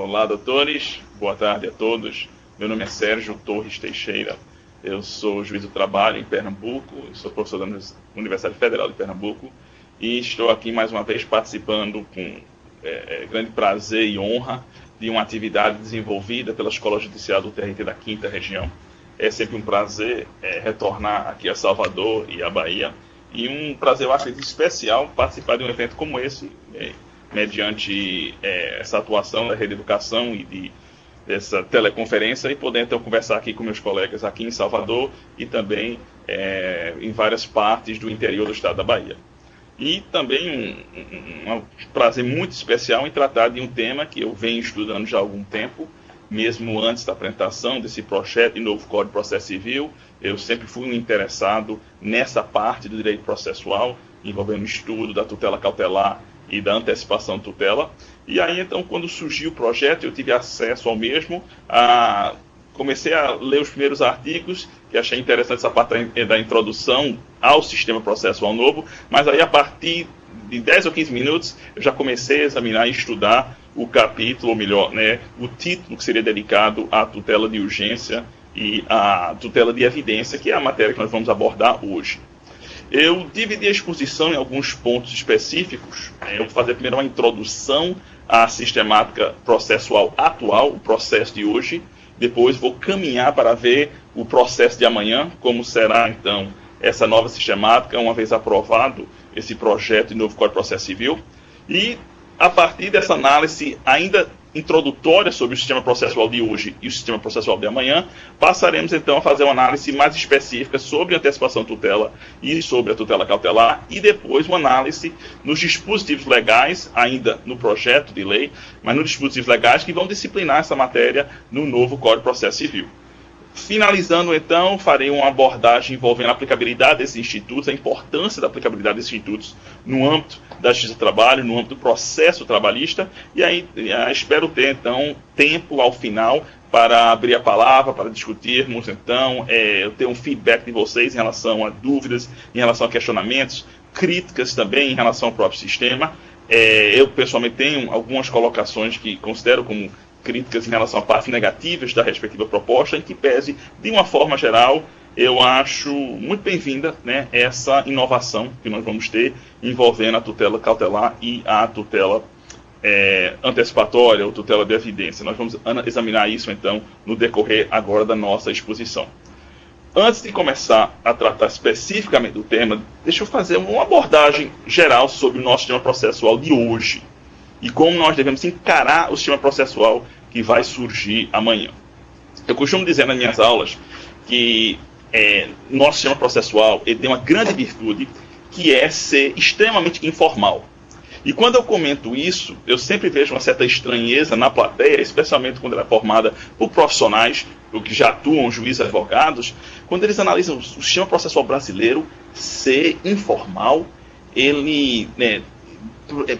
Olá, doutores. Boa tarde a todos. Meu nome é Sérgio Torres Teixeira. Eu sou juiz do trabalho em Pernambuco, sou professor da Universidade Federal de Pernambuco e estou aqui mais uma vez participando com grande prazer e honra de uma atividade desenvolvida pela Escola Judicial do TRT da 5ª Região. É sempre um prazer retornar aqui a Salvador e a Bahia, e um prazer, eu acho, especial participar de um evento como esse, mediante essa atuação da Rede Educação e dessa teleconferência, e poder então conversar aqui com meus colegas aqui em Salvador e também em várias partes do interior do estado da Bahia. E também um prazer muito especial em tratar de um tema que eu venho estudando já há algum tempo, mesmo antes da apresentação desse projeto de novo Código de Processo Civil. Eu sempre fui um interessado nessa parte do direito processual, envolvendo o estudo da tutela cautelar e da antecipação de tutela. E aí, então, quando surgiu o projeto, eu tive acesso ao mesmo, comecei a ler os primeiros artigos, que achei interessante essa parte da introdução ao sistema processual novo, mas aí, a partir de 10 ou 15 minutos, eu já comecei a examinar e estudar o capítulo, ou melhor, o título que seria dedicado à tutela de urgência e à tutela de evidência, que é a matéria que nós vamos abordar hoje. Eu dividi a exposição em alguns pontos específicos. Eu vou fazer primeiro uma introdução à sistemática processual atual, o processo de hoje. Depois vou caminhar para ver o processo de amanhã, como será então essa nova sistemática, uma vez aprovado esse projeto de novo Código de Processo Civil. E a partir dessa análise ainda introdutória sobre o sistema processual de hoje e o sistema processual de amanhã, passaremos então a fazer uma análise mais específica sobre a antecipação de tutela e sobre a tutela cautelar, e depois uma análise nos dispositivos legais, ainda no projeto de lei, mas nos dispositivos legais que vão disciplinar essa matéria no novo Código de Processo Civil. Finalizando, então, farei uma abordagem envolvendo a aplicabilidade desses institutos, a importância da aplicabilidade desses institutos no âmbito da justiça do trabalho, no âmbito do processo trabalhista, e aí espero ter, então, tempo ao final para abrir a palavra, para discutirmos, então, eu ter um feedback de vocês em relação a dúvidas, em relação a questionamentos, críticas também em relação ao próprio sistema. Eu, pessoalmente, tenho algumas colocações que considero como críticas em relação a partes negativas da respectiva proposta, em que pese, de uma forma geral, eu acho muito bem-vinda essa inovação que nós vamos ter envolvendo a tutela cautelar e a tutela antecipatória, ou tutela de evidência. Nós vamos examinar isso, então, no decorrer agora da nossa exposição. Antes de começar a tratar especificamente do tema, deixa eu fazer uma abordagem geral sobre o nosso sistema processual de hoje e como nós devemos encarar o sistema processual que vai surgir amanhã. Eu costumo dizer nas minhas aulas que nosso sistema processual ele tem uma grande virtude, que é ser extremamente informal. E quando eu comento isso, eu sempre vejo uma certa estranheza na plateia, especialmente quando ela é formada por profissionais que já atuam, juízes, advogados, quando eles analisam o sistema processual brasileiro ser informal, ele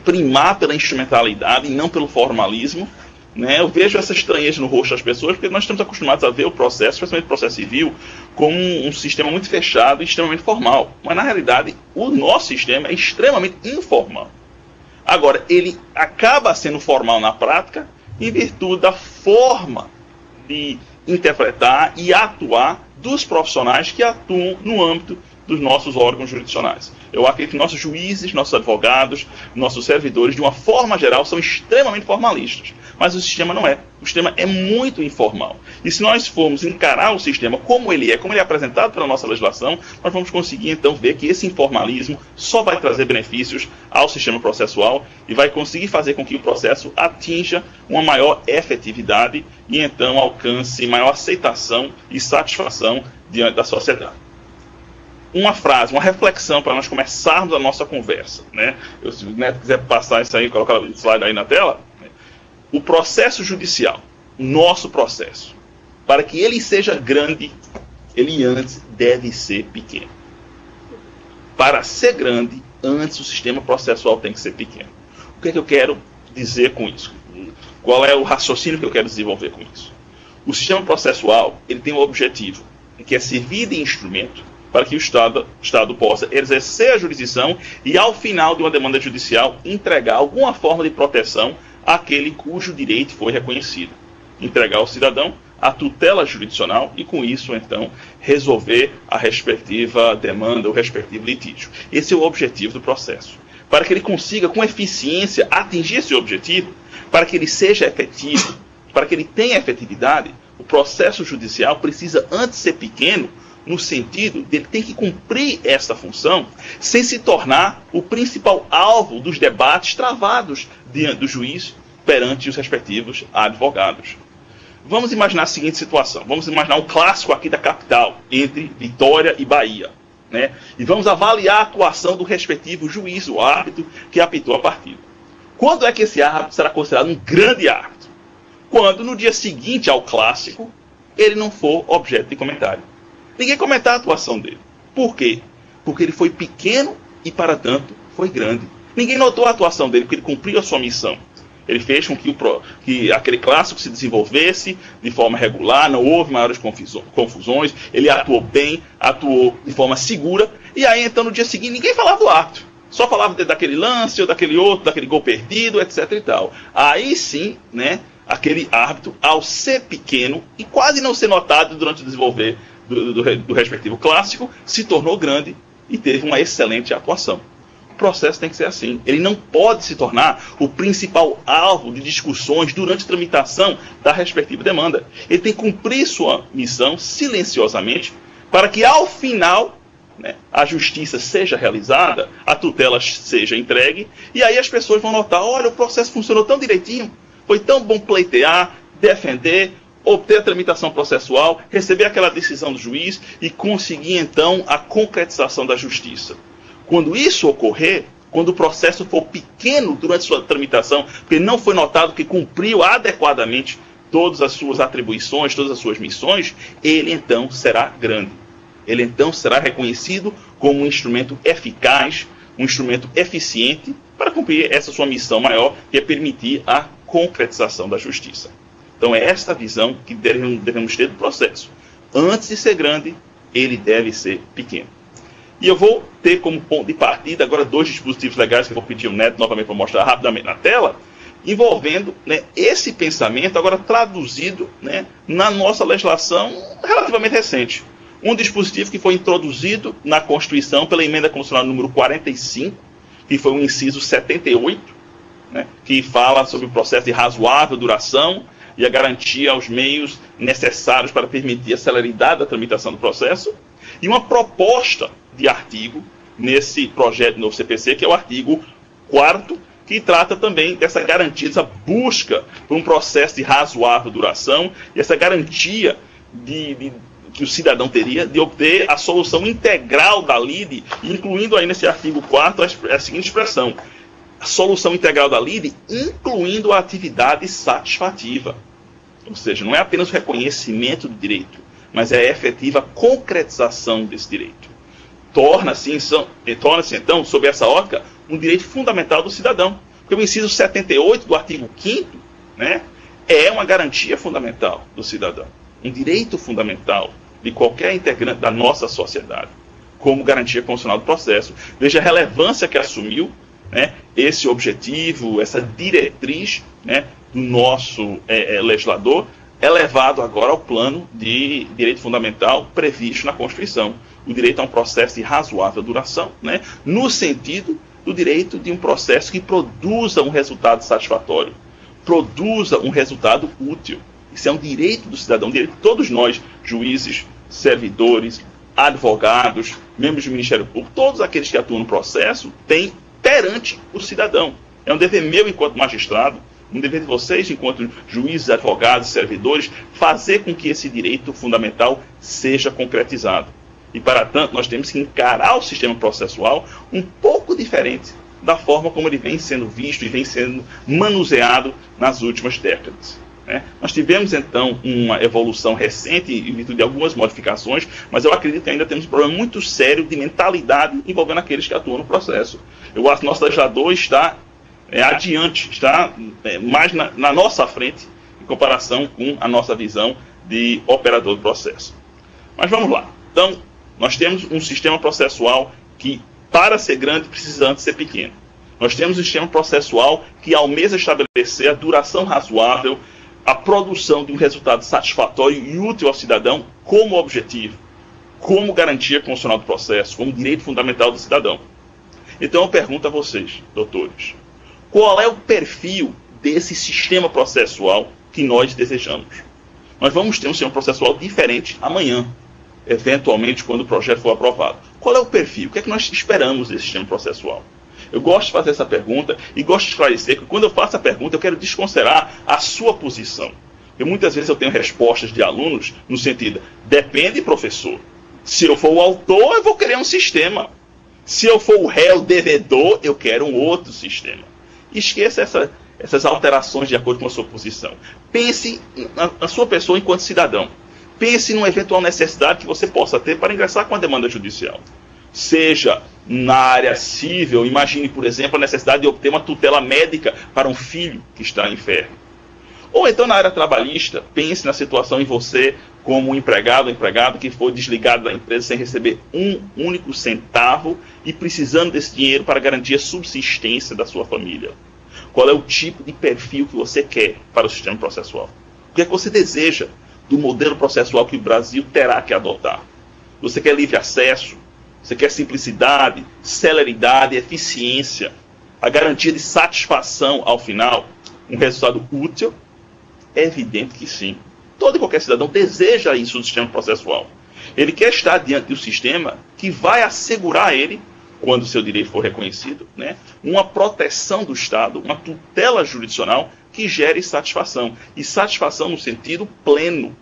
primar pela instrumentalidade e não pelo formalismo. Eu vejo essa estranheza no rosto das pessoas, porque nós estamos acostumados a ver o processo, especialmente o processo civil, como um sistema muito fechado e extremamente formal. Mas, na realidade, o nosso sistema é extremamente informal. Agora, ele acaba sendo formal na prática em virtude da forma de interpretar e atuar dos profissionais que atuam no âmbito dos nossos órgãos jurisdicionais. Eu acredito que nossos juízes, nossos advogados, nossos servidores, de uma forma geral, são extremamente formalistas. Mas o sistema não é. O sistema é muito informal. E se nós formos encarar o sistema como ele é apresentado pela nossa legislação, nós vamos conseguir, então, ver que esse informalismo só vai trazer benefícios ao sistema processual e vai conseguir fazer com que o processo atinja uma maior efetividade e, então, alcance maior aceitação e satisfação diante da sociedade. Uma frase, uma reflexão para nós começarmos a nossa conversa. Se o Neto quiser passar isso aí, colocar o slide aí na tela. O processo judicial, nosso processo, para que ele seja grande, ele antes deve ser pequeno. Para ser grande, antes o sistema processual tem que ser pequeno. O que é que eu quero dizer com isso? Qual é o raciocínio que eu quero desenvolver com isso? O sistema processual ele tem um objetivo, que é servir de instrumento para que o Estado possa exercer a jurisdição e, ao final de uma demanda judicial, entregar alguma forma de proteção aquele cujo direito foi reconhecido. Entregar ao cidadão a tutela jurisdicional e, com isso, então, resolver a respectiva demanda, o respectivo litígio. Esse é o objetivo do processo. Para que ele consiga, com eficiência, atingir esse objetivo, para que ele seja efetivo, para que ele tenha efetividade, o processo judicial precisa antes ser pequeno, no sentido de ele ter que cumprir essa função, sem se tornar o principal alvo dos debates travados diante do juiz perante os respectivos advogados. Vamos imaginar a seguinte situação. Vamos imaginar um clássico aqui da capital, entre Vitória e Bahia, né? E vamos avaliar a atuação do respectivo juiz, o árbitro que apitou a partida. Quando é que esse árbitro será considerado um grande árbitro? Quando, no dia seguinte ao clássico, ele não for objeto de comentário. Ninguém comentar a atuação dele. Por quê? Porque ele foi pequeno e, para tanto, foi grande. Ninguém notou a atuação dele, porque ele cumpriu a sua missão. Ele fez com que aquele clássico se desenvolvesse de forma regular, não houve maiores confusões, ele atuou bem, atuou de forma segura, e aí então no dia seguinte ninguém falava do árbitro, só falava daquele lance, ou daquele outro, daquele gol perdido, etc. e tal. Aí sim, né, aquele árbitro, ao ser pequeno e quase não ser notado durante o desenvolver do respectivo clássico, se tornou grande e teve uma excelente atuação. O processo tem que ser assim. Ele não pode se tornar o principal alvo de discussões durante a tramitação da respectiva demanda. Ele tem que cumprir sua missão silenciosamente para que, ao final, né, a justiça seja realizada, a tutela seja entregue, e aí as pessoas vão notar, olha, o processo funcionou tão direitinho, foi tão bom pleitear, defender, obter a tramitação processual, receber aquela decisão do juiz e conseguir, então, a concretização da justiça. Quando isso ocorrer, quando o processo for pequeno durante sua tramitação, porque não foi notado que cumpriu adequadamente todas as suas atribuições, todas as suas missões, ele então será grande. Ele então será reconhecido como um instrumento eficaz, um instrumento eficiente para cumprir essa sua missão maior, que é permitir a concretização da justiça. Então é esta visão que devemos ter do processo. Antes de ser grande, ele deve ser pequeno. E eu vou ter como ponto de partida agora dois dispositivos legais que eu vou pedir ao Neto novamente para mostrar rapidamente na tela, envolvendo, né, esse pensamento agora traduzido, né, na nossa legislação relativamente recente. Um dispositivo que foi introduzido na Constituição pela Emenda Constitucional número 45, que foi o inciso 78, né, que fala sobre o processo de razoável duração e a garantia aos meios necessários para permitir a celeridade da tramitação do processo, e uma proposta de artigo nesse projeto do novo CPC, que é o artigo 4º, que trata também dessa garantia, dessa busca por um processo de razoável duração e essa garantia que o cidadão teria de obter a solução integral da lide, incluindo aí nesse artigo 4º a seguinte expressão: a solução integral da lide, incluindo a atividade satisfativa. Ou seja, não é apenas o reconhecimento do direito, mas é a efetiva concretização desse direito. Torna-se, então, sob essa ótica, um direito fundamental do cidadão. Porque o inciso 78 do artigo 5º, né, é uma garantia fundamental do cidadão. Um direito fundamental de qualquer integrante da nossa sociedade, como garantia constitucional do processo. Veja a relevância que assumiu, né, esse objetivo, essa diretriz, né, do nosso legislador, elevado agora ao plano de direito fundamental previsto na Constituição. O direito a um processo de razoável duração, né, no sentido do direito de um processo que produza um resultado satisfatório, produza um resultado útil. Isso é um direito do cidadão, um direito de todos nós, juízes, servidores, advogados, membros do Ministério Público, todos aqueles que atuam no processo, têm perante o cidadão. É um dever meu enquanto magistrado, um dever de vocês enquanto juízes, advogados, servidores, fazer com que esse direito fundamental seja concretizado. E, para tanto, nós temos que encarar o sistema processual um pouco diferente da forma como ele vem sendo visto e vem sendo manuseado nas últimas décadas. Né? Nós tivemos, então, uma evolução recente em virtude de algumas modificações, mas eu acredito que ainda temos um problema muito sério de mentalidade envolvendo aqueles que atuam no processo. Eu acho que o nosso legislador está adiante, está mais na nossa frente em comparação com a nossa visão de operador do processo. Mas vamos lá. Então, nós temos um sistema processual que, para ser grande, precisa antes ser pequeno. Nós temos um sistema processual que almeja estabelecer a duração razoável, a produção de um resultado satisfatório e útil ao cidadão como objetivo, como garantia constitucional do processo, como direito fundamental do cidadão. Então eu pergunto a vocês, doutores, qual é o perfil desse sistema processual que nós desejamos? Nós vamos ter um sistema processual diferente amanhã, eventualmente quando o projeto for aprovado. Qual é o perfil? O que é que nós esperamos desse sistema processual? Eu gosto de fazer essa pergunta e gosto de esclarecer que quando eu faço a pergunta eu quero desconsiderar a sua posição. Porque muitas vezes eu tenho respostas de alunos no sentido, depende, professor. Se eu for o autor, eu vou querer um sistema. Se eu for o réu devedor, eu quero um outro sistema. Esqueça essas alterações de acordo com a sua posição. Pense na sua pessoa enquanto cidadão. Pense numa eventual necessidade que você possa ter para ingressar com a demanda judicial. Seja na área civil, imagine, por exemplo, a necessidade de obter uma tutela médica para um filho que está enfermo. Ou então na área trabalhista, pense na situação em você como um empregado ou empregada que foi desligado da empresa sem receber um único centavo e precisando desse dinheiro para garantir a subsistência da sua família. Qual é o tipo de perfil que você quer para o sistema processual? O que é que você deseja do modelo processual que o Brasil terá que adotar? Você quer livre acesso? Você quer simplicidade, celeridade, eficiência, a garantia de satisfação ao final, um resultado útil? É evidente que sim. Todo e qualquer cidadão deseja isso no sistema processual. Ele quer estar diante de um sistema que vai assegurar a ele, quando o seu direito for reconhecido, uma proteção do Estado, uma tutela jurisdicional que gere satisfação. E satisfação no sentido pleno.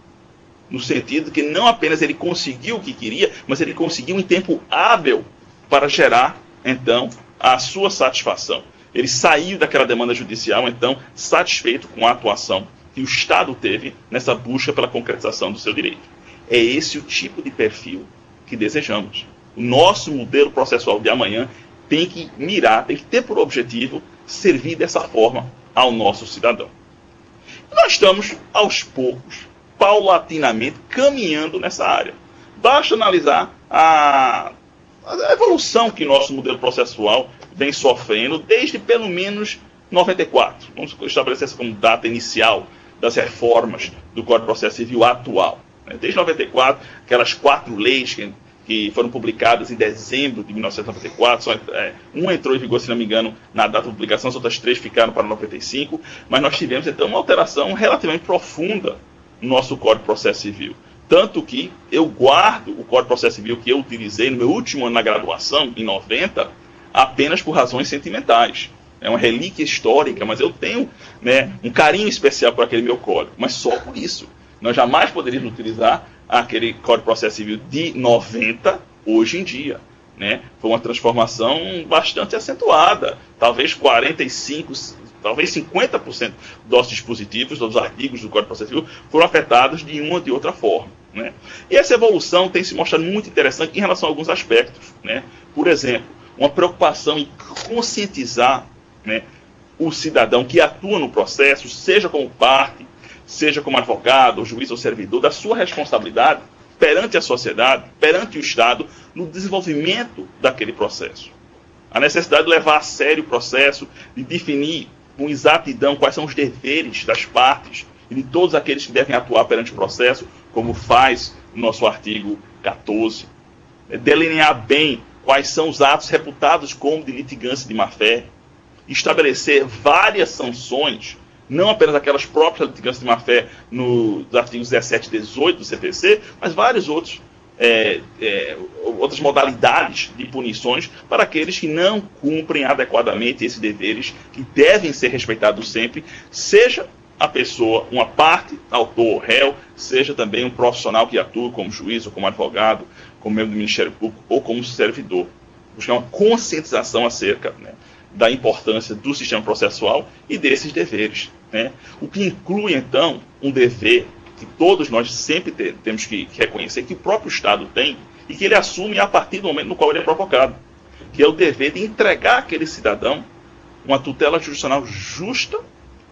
No sentido que não apenas ele conseguiu o que queria, mas ele conseguiu em tempo hábil para gerar, então, a sua satisfação. Ele saiu daquela demanda judicial, então, satisfeito com a atuação que o Estado teve nessa busca pela concretização do seu direito. É esse o tipo de perfil que desejamos. O nosso modelo processual de amanhã tem que mirar, tem que ter por objetivo servir dessa forma ao nosso cidadão. Nós estamos, aos poucos, paulatinamente, caminhando nessa área. Basta analisar a evolução que nosso modelo processual vem sofrendo desde pelo menos 94. Vamos estabelecer essa como data inicial das reformas do Código de Processo Civil atual. Desde 94, aquelas 4 leis que foram publicadas em dezembro de 1994, uma entrou em vigor, se não me engano, na data da publicação, as outras 3 ficaram para 95, mas nós tivemos então uma alteração relativamente profunda no nosso Código de Processo Civil. Tanto que eu guardo o Código de Processo Civil que eu utilizei no meu último ano na graduação, em 90, apenas por razões sentimentais. É uma relíquia histórica, mas eu tenho um carinho especial por aquele meu código, mas só por isso. Nós jamais poderíamos utilizar aquele Código de Processo Civil de 90 hoje em dia. Foi uma transformação bastante acentuada, talvez 45%, talvez 50% dos dispositivos, dos artigos do Código de Processo Civil foram afetados de uma ou de outra forma. E essa evolução tem se mostrado muito interessante em relação a alguns aspectos. Por exemplo, uma preocupação em conscientizar o cidadão que atua no processo, seja como parte, seja como advogado, juiz ou servidor, da sua responsabilidade perante a sociedade, perante o Estado, no desenvolvimento daquele processo. A necessidade de levar a sério o processo, de definir com exatidão quais são os deveres das partes e de todos aqueles que devem atuar perante o processo, como faz o nosso artigo 14. Delinear bem quais são os atos reputados como de litigância de má-fé, estabelecer várias sanções, não apenas aquelas próprias litigâncias de má-fé nos artigos 17 e 18 do CPC, mas vários outros outras modalidades de punições para aqueles que não cumprem adequadamente esses deveres que devem ser respeitados sempre, seja a pessoa, uma parte, autor, réu, seja também um profissional que atua como juiz ou como advogado, como membro do Ministério Público ou como servidor. Buscar uma conscientização acerca da importância do sistema processual e desses deveres. O que inclui, então, um dever que todos nós sempre temos que reconhecer, que o próprio Estado tem e que ele assume a partir do momento no qual ele é provocado, que é o dever de entregar àquele cidadão uma tutela jurisdicional justa,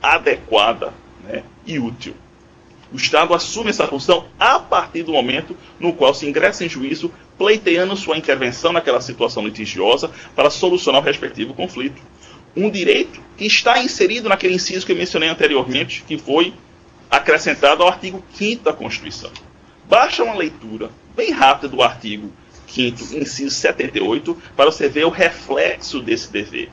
adequada e útil. O Estado assume essa função a partir do momento no qual se ingressa em juízo pleiteando sua intervenção naquela situação litigiosa para solucionar o respectivo conflito. Um direito que está inserido naquele inciso que eu mencionei anteriormente, que foi acrescentado ao artigo 5º da Constituição. Basta uma leitura bem rápida do artigo 5º, inciso 78, para você ver o reflexo desse dever.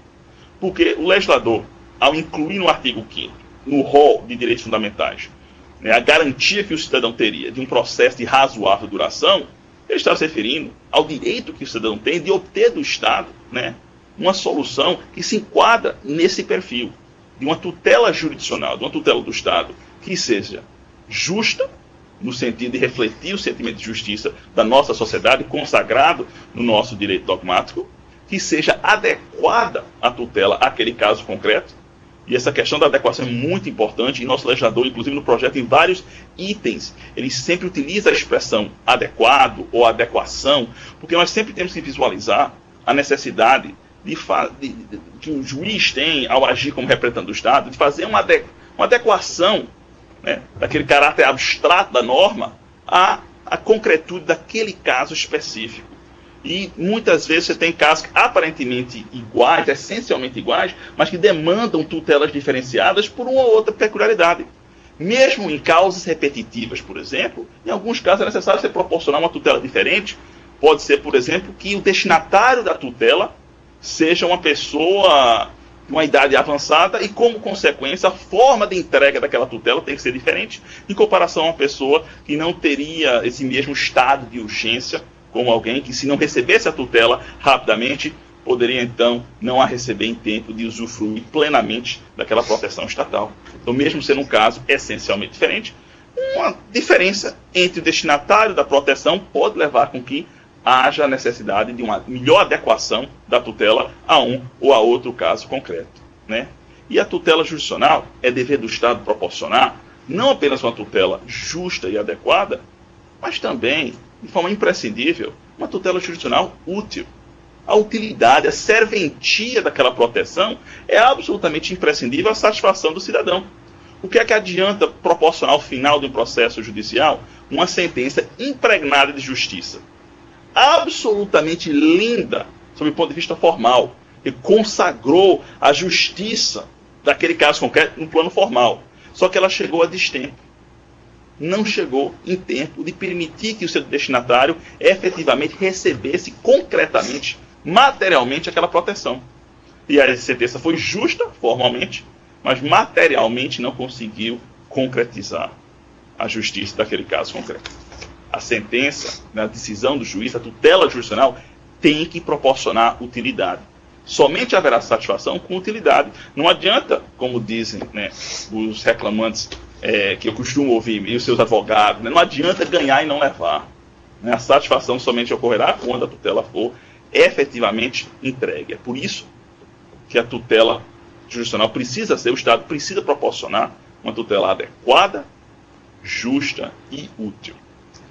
Porque o legislador, ao incluir no artigo 5º, no rol de direitos fundamentais, a garantia que o cidadão teria de um processo de razoável duração, ele está se referindo ao direito que o cidadão tem de obter do Estado, uma solução que se enquadra nesse perfil de uma tutela jurisdicional, de uma tutela do Estado, que seja justa, no sentido de refletir o sentimento de justiça da nossa sociedade, consagrado no nosso direito dogmático, que seja adequada à tutela àquele caso concreto. E essa questão da adequação é muito importante, e nosso legislador, inclusive no projeto, em vários itens, ele sempre utiliza a expressão adequado ou adequação, porque nós sempre temos que visualizar a necessidade que o juiz tem, ao agir como representante do Estado, de fazer uma adequação daquele caráter abstrato da norma à concretude daquele caso específico. E muitas vezes você tem casos aparentemente iguais, essencialmente iguais, mas que demandam tutelas diferenciadas por uma ou outra peculiaridade. Mesmo em causas repetitivas, por exemplo, em alguns casos é necessário você proporcionar uma tutela diferente. Pode ser, por exemplo, que o destinatário da tutela seja uma pessoa com uma idade avançada e, como consequência, a forma de entrega daquela tutela tem que ser diferente em comparação a uma pessoa que não teria esse mesmo estado de urgência, como alguém que, se não recebesse a tutela rapidamente, poderia então não a receber em tempo de usufruir plenamente daquela proteção estatal. Então, mesmo sendo um caso essencialmente diferente, uma diferença entre o destinatário da proteção pode levar com que haja a necessidade de uma melhor adequação da tutela a um ou a outro caso concreto. E a tutela jurisdicional é dever do Estado proporcionar não apenas uma tutela justa e adequada, mas também, de forma imprescindível, uma tutela jurisdicional útil. A utilidade, a serventia daquela proteção é absolutamente imprescindível à satisfação do cidadão. O que é que adianta proporcionar ao final de um processo judicial uma sentença impregnada de justiça? Absolutamente linda, sob o ponto de vista formal, que consagrou a justiça daquele caso concreto no plano formal. Só que ela chegou a destempo. Não chegou em tempo de permitir que o seu destinatário efetivamente recebesse concretamente, materialmente, aquela proteção. E a sentença foi justa, formalmente, mas materialmente não conseguiu concretizar a justiça daquele caso concreto. A sentença, a decisão do juiz, a tutela jurisdicional, tem que proporcionar utilidade. Somente haverá satisfação com utilidade. Não adianta, como dizem os reclamantes, que eu costumo ouvir, e os seus advogados, não adianta ganhar e não levar. A satisfação somente ocorrerá quando a tutela for efetivamente entregue. É por isso que a tutela jurisdicional precisa ser, o Estado precisa proporcionar uma tutela adequada, justa e útil.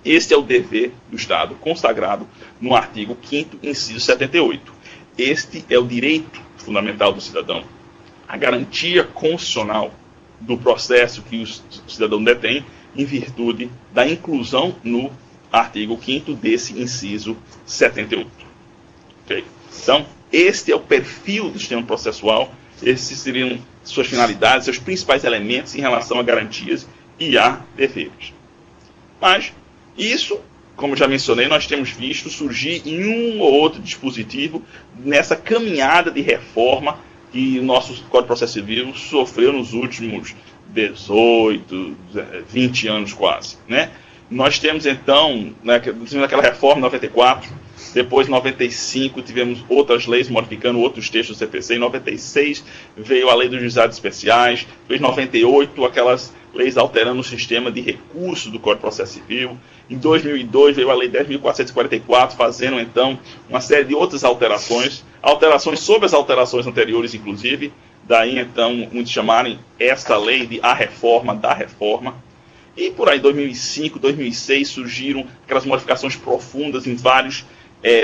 Este é o dever do Estado, consagrado no artigo 5º, inciso 78. Este é o direito fundamental do cidadão, a garantia constitucional do processo que o cidadão detém em virtude da inclusão no artigo 5º desse inciso 78. Okay? Então, este é o perfil do sistema processual, esses seriam suas finalidades, seus principais elementos em relação a garantias e a deveres. Mas isso, como já mencionei, nós temos visto surgir em um ou outro dispositivo nessa caminhada de reforma que o nosso Código de Processo Civil sofreu nos últimos 18, 20 anos quase. Nós temos então, aquela reforma em 94, depois em 95 tivemos outras leis modificando outros textos do CPC, em 96 veio a lei dos juizados especiais, depois em 98 aquelas leis alterando o sistema de recurso do Código de Processo Civil, em 2002 veio a lei 10.444, fazendo então uma série de outras alterações sobre as alterações anteriores inclusive, daí então muitos chamarem esta lei de a reforma da reforma. E por aí, 2005, 2006, surgiram aquelas modificações profundas em vários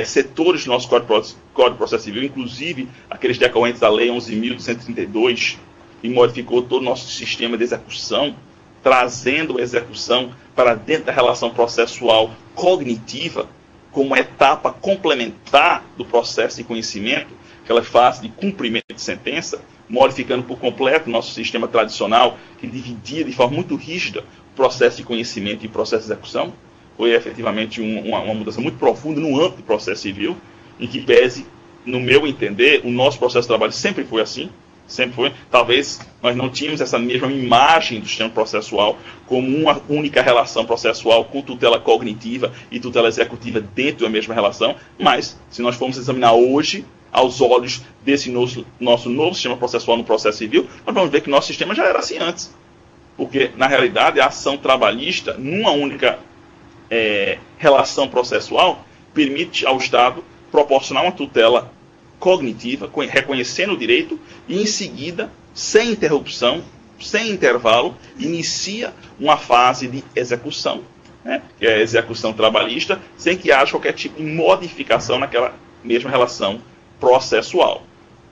setores do nosso Código de Processo Civil, inclusive aqueles decorrentes da Lei 11.132, que modificou todo o nosso sistema de execução, trazendo a execução para dentro da relação processual cognitiva, como etapa complementar do processo de conhecimento, aquela fase de cumprimento de sentença, modificando por completo o nosso sistema tradicional, que dividia de forma muito rígida o processo de conhecimento e o processo de execução. Foi efetivamente uma mudança muito profunda no âmbito do processo civil, em que pese, no meu entender, o nosso processo de trabalho sempre foi assim, sempre foi. Talvez nós não tínhamos essa mesma imagem do sistema processual como uma única relação processual com tutela cognitiva e tutela executiva dentro da mesma relação, mas se nós formos examinar hoje, aos olhos desse nosso novo sistema processual no processo civil, nós vamos ver que nosso sistema já era assim antes. Porque, na realidade, a ação trabalhista, numa única relação processual, permite ao Estado proporcionar uma tutela cognitiva, reconhecendo o direito, e em seguida, sem interrupção, sem intervalo, inicia uma fase de execução, né, que é a execução trabalhista, sem que haja qualquer tipo de modificação naquela mesma relação processual.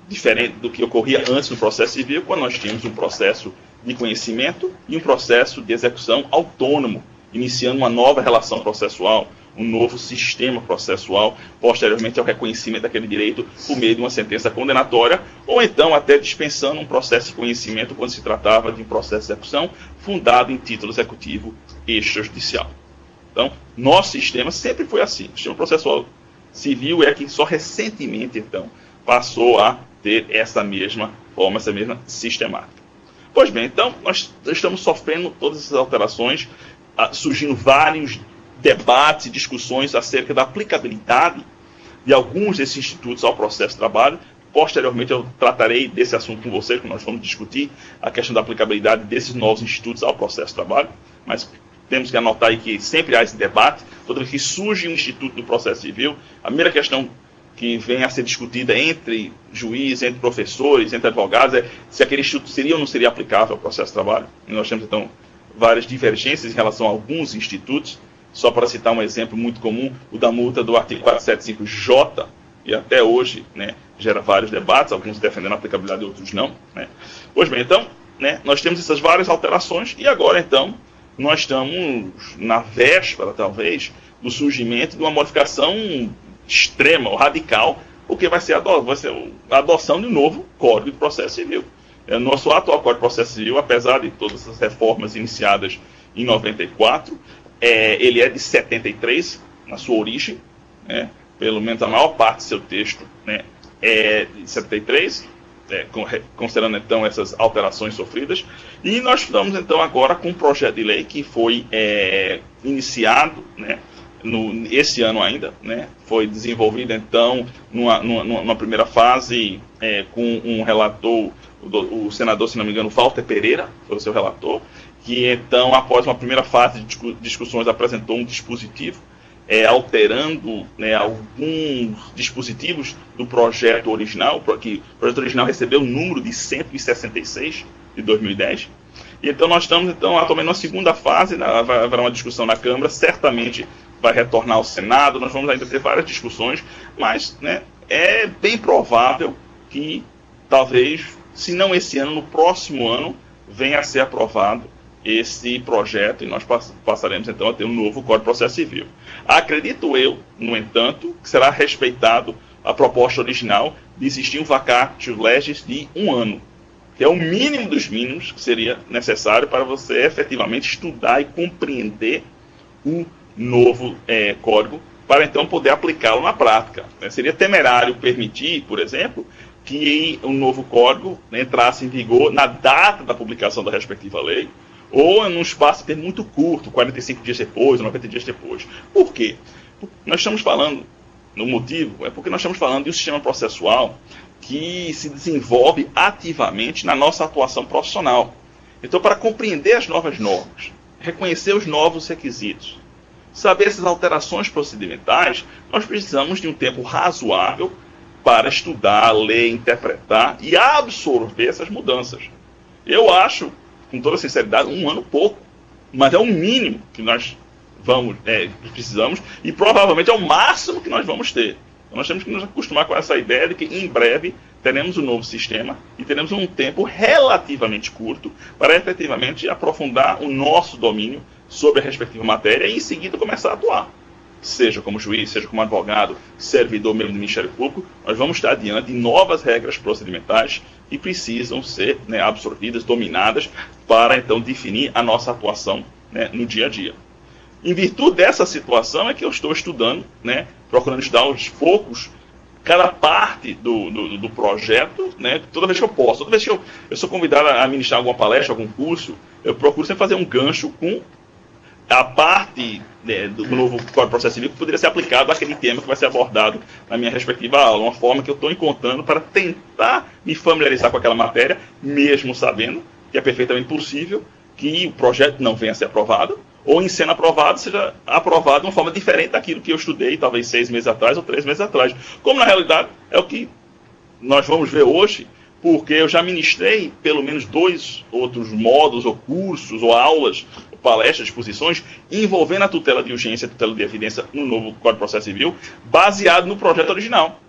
Diferente do que ocorria antes no processo civil, quando nós tínhamos um processo de conhecimento e um processo de execução autônomo, iniciando uma nova relação processual, um novo sistema processual, posteriormente ao reconhecimento daquele direito por meio de uma sentença condenatória, ou então até dispensando um processo de conhecimento quando se tratava de um processo de execução fundado em título executivo extrajudicial. Então, nosso sistema sempre foi assim. O sistema processual civil é que só recentemente, então, passou a ter essa mesma forma, essa mesma sistemática. Pois bem, então, nós estamos sofrendo todas essas alterações, surgindo vários debates e discussões acerca da aplicabilidade de alguns desses institutos ao processo de trabalho. Posteriormente, eu tratarei desse assunto com vocês, quando nós vamos discutir a questão da aplicabilidade desses novos institutos ao processo de trabalho, mas temos que anotar aí que sempre há esse debate. Toda vez que surge um instituto no processo civil, a primeira questão que vem a ser discutida entre juízes, entre professores, entre advogados, é se aquele instituto seria ou não seria aplicável ao processo de trabalho. E nós temos, então, várias divergências em relação a alguns institutos. Só para citar um exemplo muito comum, o da multa do artigo 475J, e até hoje, né, gera vários debates, alguns defendendo a aplicabilidade e outros não, né. Pois bem, então, né, nós temos essas várias alterações, e agora, então, nós estamos na véspera, talvez, do surgimento de uma modificação extrema ou radical, porque vai ser a adoção de um novo Código de Processo Civil. Nosso atual Código de Processo Civil, apesar de todas essas reformas iniciadas em 94, ele é de 73, na sua origem, né, pelo menos a maior parte do seu texto, né, é de 73, considerando então essas alterações sofridas, e nós estamos então agora com um projeto de lei que foi iniciado, né, esse ano ainda, né, foi desenvolvido então numa primeira fase com um relator, o senador, se não me engano, Walter Pereira, foi o seu relator, que então, após uma primeira fase de discussões, apresentou um dispositivo, alterando, né, alguns dispositivos do projeto original, que o projeto original recebeu o número de 166 de 2010. E então nós estamos atualmente na segunda fase, né, haverá uma discussão na Câmara, certamente vai retornar ao Senado, nós vamos ainda ter várias discussões, mas, né, é bem provável que talvez, se não esse ano, no próximo ano, venha a ser aprovado esse projeto e nós passaremos então a ter um novo Código de Processo Civil. Acredito eu, no entanto, que será respeitado a proposta original de existir um vacatio legis de 1 ano, que é o mínimo dos mínimos que seria necessário para você efetivamente estudar e compreender o novo código, para então poder aplicá-lo na prática. Seria temerário permitir, por exemplo, que o novo código entrasse em vigor na data da publicação da respectiva lei, ou num espaço de tempo muito curto, 45 dias depois, 90 dias depois. Por quê? Nós estamos falando, no motivo, é porque nós estamos falando de um sistema processual que se desenvolve ativamente na nossa atuação profissional. Então, para compreender as novas normas, reconhecer os novos requisitos, saber essas alterações procedimentais, nós precisamos de um tempo razoável para estudar, ler, interpretar e absorver essas mudanças. Eu acho, com toda sinceridade, 1 ano pouco, mas é o mínimo que nós precisamos e provavelmente é o máximo que nós vamos ter. Então, nós temos que nos acostumar com essa ideia de que em breve teremos um novo sistema e teremos um tempo relativamente curto para efetivamente aprofundar o nosso domínio sobre a respectiva matéria e em seguida começar a atuar. seja como juiz, seja como advogado, servidor mesmo do Ministério Público, nós vamos estar diante de novas regras procedimentais que precisam ser, né, absorvidas, dominadas, para então definir a nossa atuação, né, no dia a dia. Em virtude dessa situação é que eu estou estudando, né, procurando estudar aos poucos cada parte do projeto, né, toda vez que eu posso. Toda vez que eu sou convidado a ministrar alguma palestra, algum curso, eu procuro sempre fazer um gancho com a parte, né, do novo Código de Processo Civil que poderia ser aplicado àquele tema que vai ser abordado na minha respectiva aula. Uma forma que eu estou encontrando para tentar me familiarizar com aquela matéria, mesmo sabendo que é perfeitamente possível que o projeto não venha a ser aprovado, ou em sendo aprovado, seja aprovado de uma forma diferente daquilo que eu estudei, talvez 6 meses atrás ou 3 meses atrás. Como na realidade é o que nós vamos ver hoje, porque eu já ministrei pelo menos 2 outros módulos, ou cursos, ou aulas, ou palestras, exposições, envolvendo a tutela de urgência e a tutela de evidência no novo Código de Processo Civil, baseado no projeto original.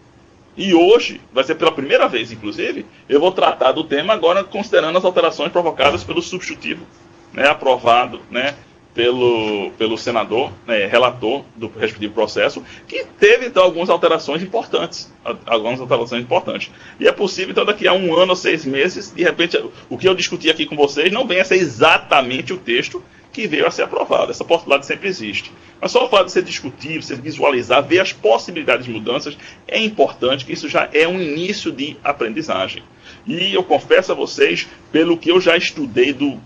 E hoje, vai ser pela primeira vez, inclusive, eu vou tratar do tema agora considerando as alterações provocadas pelo substitutivo, né, aprovado, né, pelo senador, né, relator do respectivo processo, que teve então algumas alterações importantes. E é possível, então, daqui a 1 ano ou 6 meses, de repente, o que eu discuti aqui com vocês não venha a ser exatamente o texto que veio a ser aprovado. Essa possibilidade sempre existe. Mas só o fato de você discutir, você visualizar, ver as possibilidades de mudanças, é importante, que isso já é um início de aprendizagem. E eu confesso a vocês, pelo que eu já estudei do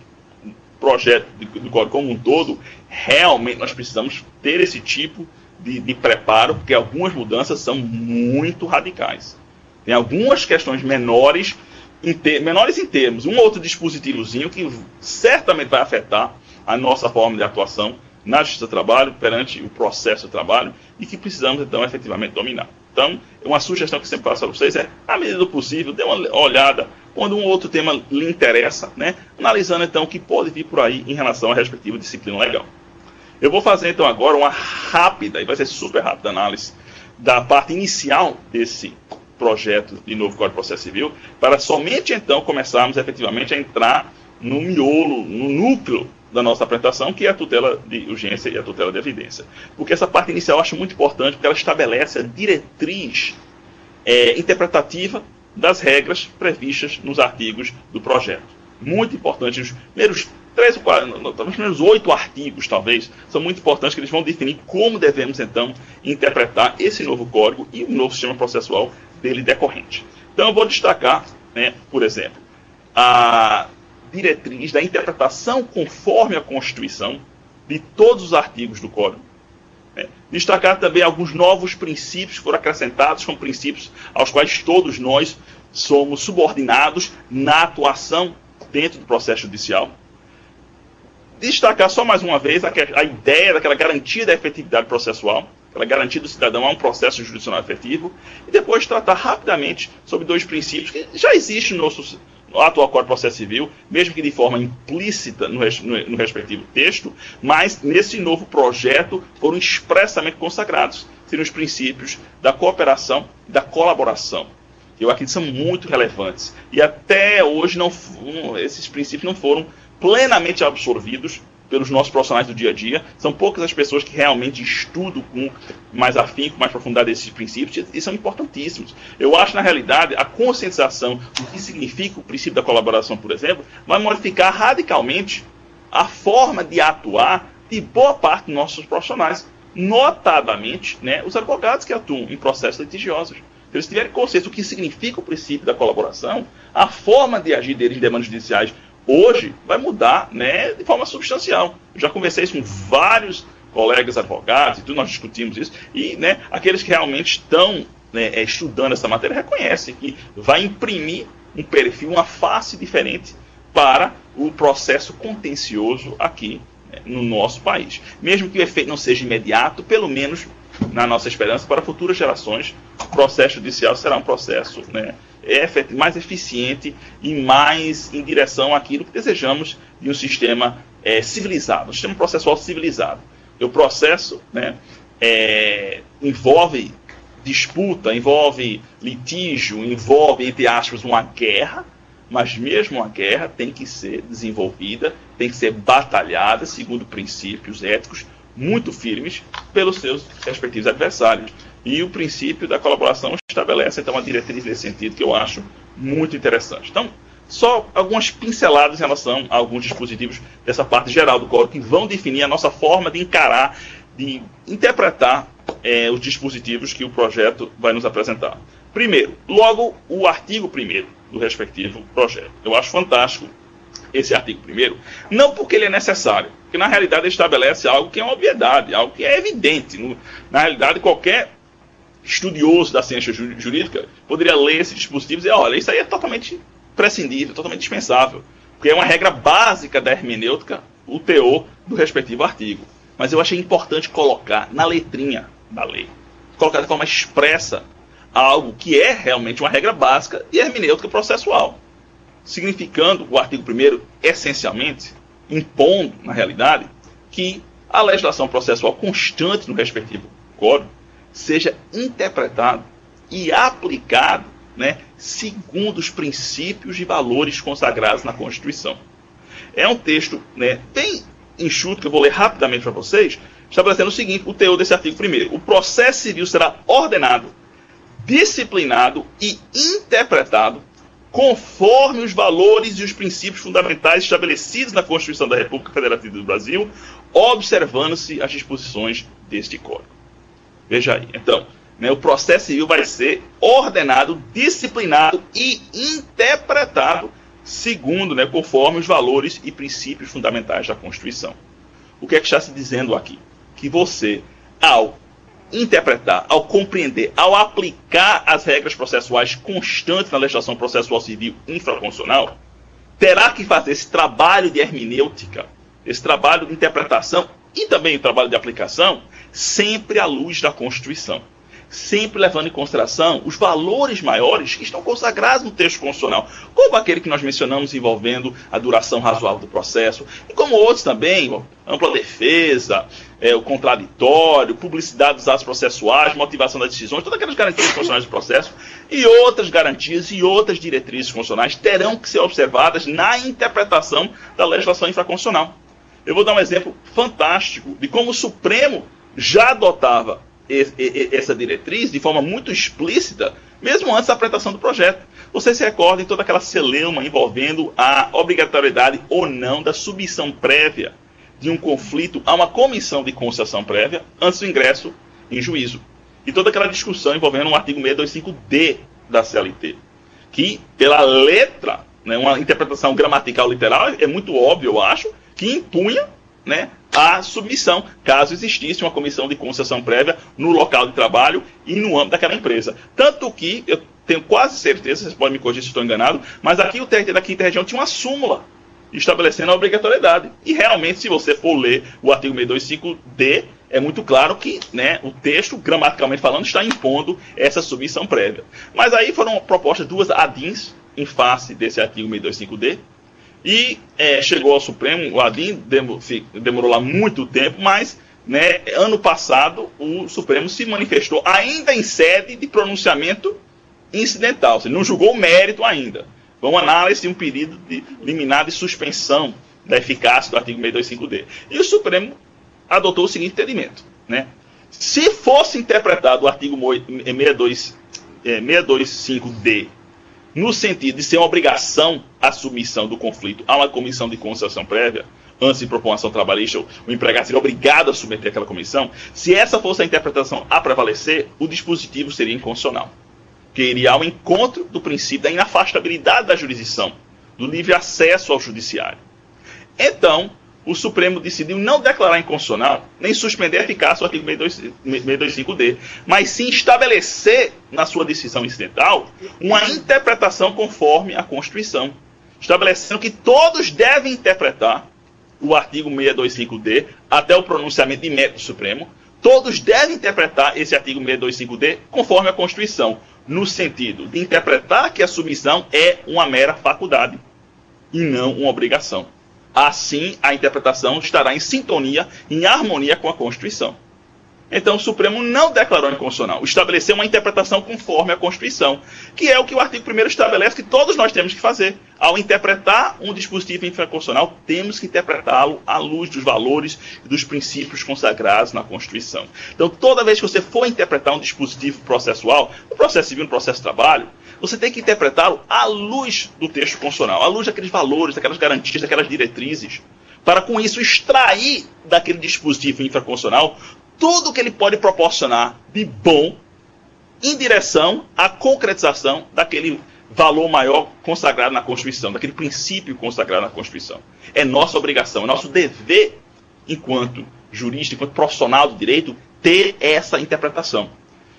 projeto do Código como um todo, realmente nós precisamos ter esse tipo de preparo, porque algumas mudanças são muito radicais. Tem algumas questões menores em termos, um outro dispositivozinho que certamente vai afetar a nossa forma de atuação na Justiça do Trabalho, perante o processo do trabalho, e que precisamos, então, efetivamente dominar. Então, uma sugestão que sempre faço a vocês é, à medida do possível, dê uma olhada quando um outro tema lhe interessa, né? Analisando, então, o que pode vir por aí em relação à respectiva disciplina legal. Eu vou fazer, então, agora uma rápida, e vai ser super rápida análise, da parte inicial desse projeto de novo Código de Processo Civil, para somente, então, começarmos efetivamente a entrar no miolo, no núcleo da nossa apresentação, que é a tutela de urgência e a tutela de evidência. Porque essa parte inicial eu acho muito importante, porque ela estabelece a diretriz interpretativa das regras previstas nos artigos do projeto. Muito importante, os primeiros 3 ou 4, os primeiros 8 artigos, talvez, são muito importantes, que eles vão definir como devemos, então, interpretar esse novo código e o novo sistema processual dele decorrente. Então, eu vou destacar, né, por exemplo, a diretriz da interpretação conforme a Constituição de todos os artigos do Código. Destacar também alguns novos princípios que foram acrescentados, como princípios aos quais todos nós somos subordinados na atuação dentro do processo judicial. Destacar só mais uma vez a ideia daquela garantia da efetividade processual, aquela garantia do cidadão a um processo jurisdicional efetivo, e depois tratar rapidamente sobre 2 princípios que já existem no atual Código de Processo Civil, mesmo que de forma implícita no respectivo texto, mas nesse novo projeto foram expressamente consagrados, seriam os princípios da cooperação e da colaboração, que eu acredito que são muito relevantes. E até hoje esses princípios não foram plenamente absorvidos pelos nossos profissionais do dia a dia. São poucas as pessoas que realmente estudam com mais afinco, com mais profundidade esses princípios, e são importantíssimos. Eu acho, na realidade, a conscientização do que significa o princípio da colaboração, por exemplo, vai modificar radicalmente a forma de atuar de boa parte dos nossos profissionais, notadamente, né, os advogados que atuam em processos litigiosos. Se eles tiverem consciência do que significa o princípio da colaboração, a forma de agir deles em demandas judiciais hoje vai mudar, né, de forma substancial. Eu já conversei isso com vários colegas advogados, e tudo, nós discutimos isso, e, né, aqueles que realmente estão, né, estudando essa matéria reconhecem que vai imprimir um perfil, uma face diferente para o processo contencioso aqui, né, no nosso país. Mesmo que o efeito não seja imediato, pelo menos, na nossa esperança, para futuras gerações, o processo judicial será um processo, né, mais eficiente e mais em direção àquilo que desejamos de um sistema civilizado, um sistema processual civilizado. O processo, né, envolve disputa, envolve litígio, envolve, entre aspas, uma guerra, mas mesmo a guerra tem que ser desenvolvida, tem que ser batalhada segundo princípios éticos muito firmes pelos seus respectivos adversários. E o princípio da colaboração estabelece, então, uma diretriz nesse sentido que eu acho muito interessante. Então, só algumas pinceladas em relação a alguns dispositivos dessa parte geral do código que vão definir a nossa forma de encarar, de interpretar os dispositivos que o projeto vai nos apresentar. Primeiro, logo o artigo 1º do respectivo projeto. Eu acho fantástico esse artigo 1º, não porque ele é necessário, porque na realidade ele estabelece algo que é uma obviedade, algo que é evidente. Na realidade, qualquer estudioso da ciência jurídica poderia ler esses dispositivos e dizer, olha, isso aí é totalmente prescindível, totalmente dispensável, porque é uma regra básica da hermenêutica, o teor do respectivo artigo. Mas eu achei importante colocar na letrinha da lei, colocar de forma expressa algo que é realmente uma regra básica de hermenêutica processual, significando o artigo 1º, essencialmente, impondo, na realidade, que a legislação processual constante no respectivo código seja interpretado e aplicado, né, segundo os princípios e valores consagrados na Constituição. É um texto, né, bem enxuto, que eu vou ler rapidamente para vocês, estabelecendo o seguinte, o teor desse artigo 1º. O processo civil será ordenado, disciplinado e interpretado conforme os valores e os princípios fundamentais estabelecidos na Constituição da República Federativa do Brasil, observando-se as disposições deste Código. Veja aí, então, né, o processo civil vai ser ordenado, disciplinado e interpretado segundo, né, conforme os valores e princípios fundamentais da Constituição. O que é que está se dizendo aqui? Que você, ao interpretar, ao compreender, ao aplicar as regras processuais constantes na legislação processual civil infraconstitucional, terá que fazer esse trabalho de hermenêutica, esse trabalho de interpretação e também o trabalho de aplicação, sempre à luz da Constituição. Sempre levando em consideração os valores maiores que estão consagrados no texto constitucional, como aquele que nós mencionamos envolvendo a duração razoável do processo, e como outros também, ampla defesa, o contraditório, publicidade dos atos processuais, motivação das decisões, todas aquelas garantias constitucionais do processo, e outras garantias e outras diretrizes constitucionais terão que ser observadas na interpretação da legislação infraconstitucional. Eu vou dar um exemplo fantástico de como o Supremo já adotava essa diretriz de forma muito explícita, mesmo antes da apresentação do projeto. Vocês se recordam de toda aquela celeuma envolvendo a obrigatoriedade ou não da submissão prévia de um conflito a uma comissão de conciliação prévia antes do ingresso em juízo. E toda aquela discussão envolvendo o artigo 625D da CLT, que pela letra, né, uma interpretação gramatical literal, é muito óbvio, eu acho, que impunha, né, a submissão, caso existisse uma comissão de conciliação prévia no local de trabalho e no âmbito daquela empresa. Tanto que, eu tenho quase certeza, vocês podem me corrigir se estou enganado, mas aqui o TRT da quinta região tinha uma súmula estabelecendo a obrigatoriedade. E realmente, se você for ler o artigo 625D, é muito claro que, né, o texto, gramaticalmente falando, está impondo essa submissão prévia. Mas aí foram propostas duas ADINs em face desse artigo 625D, e chegou ao Supremo, o ADIM demorou lá muito tempo, mas, né, ano passado o Supremo se manifestou ainda em sede de pronunciamento incidental, seja, não julgou o mérito ainda. Foi uma análise de um pedido de liminar de suspensão da eficácia do artigo 625D. E o Supremo adotou o seguinte entendimento, né? Se fosse interpretado o artigo 625D no sentido de ser uma obrigação a submissão do conflito a uma comissão de conciliação prévia, antes de propor uma ação trabalhista, o empregado seria obrigado a submeter aquela comissão, se essa fosse a interpretação a prevalecer, o dispositivo seria inconstitucional, que iria ao encontro do princípio da inafastabilidade da jurisdição, do livre acesso ao judiciário. Então, o Supremo decidiu não declarar inconstitucional, nem suspender a eficácia do artigo 625D, mas sim estabelecer, na sua decisão incidental, uma interpretação conforme a Constituição, estabelecendo que todos devem interpretar o artigo 625D até o pronunciamento de mérito do Supremo, todos devem interpretar esse artigo 625D conforme a Constituição, no sentido de interpretar que a submissão é uma mera faculdade e não uma obrigação. Assim, a interpretação estará em sintonia, em harmonia com a Constituição. Então o Supremo não declarou inconstitucional, estabeleceu uma interpretação conforme a Constituição, que é o que o artigo 1º estabelece que todos nós temos que fazer. Ao interpretar um dispositivo infraconstitucional, temos que interpretá-lo à luz dos valores e dos princípios consagrados na Constituição. Então toda vez que você for interpretar um dispositivo processual, no processo civil, no processo de trabalho, você tem que interpretá-lo à luz do texto constitucional, à luz daqueles valores, daquelas garantias, daquelas diretrizes, para com isso extrair daquele dispositivo infraconstitucional tudo que ele pode proporcionar de bom em direção à concretização daquele valor maior consagrado na Constituição, daquele princípio consagrado na Constituição. É nossa obrigação, é nosso dever, enquanto jurista, enquanto profissional do direito, ter essa interpretação.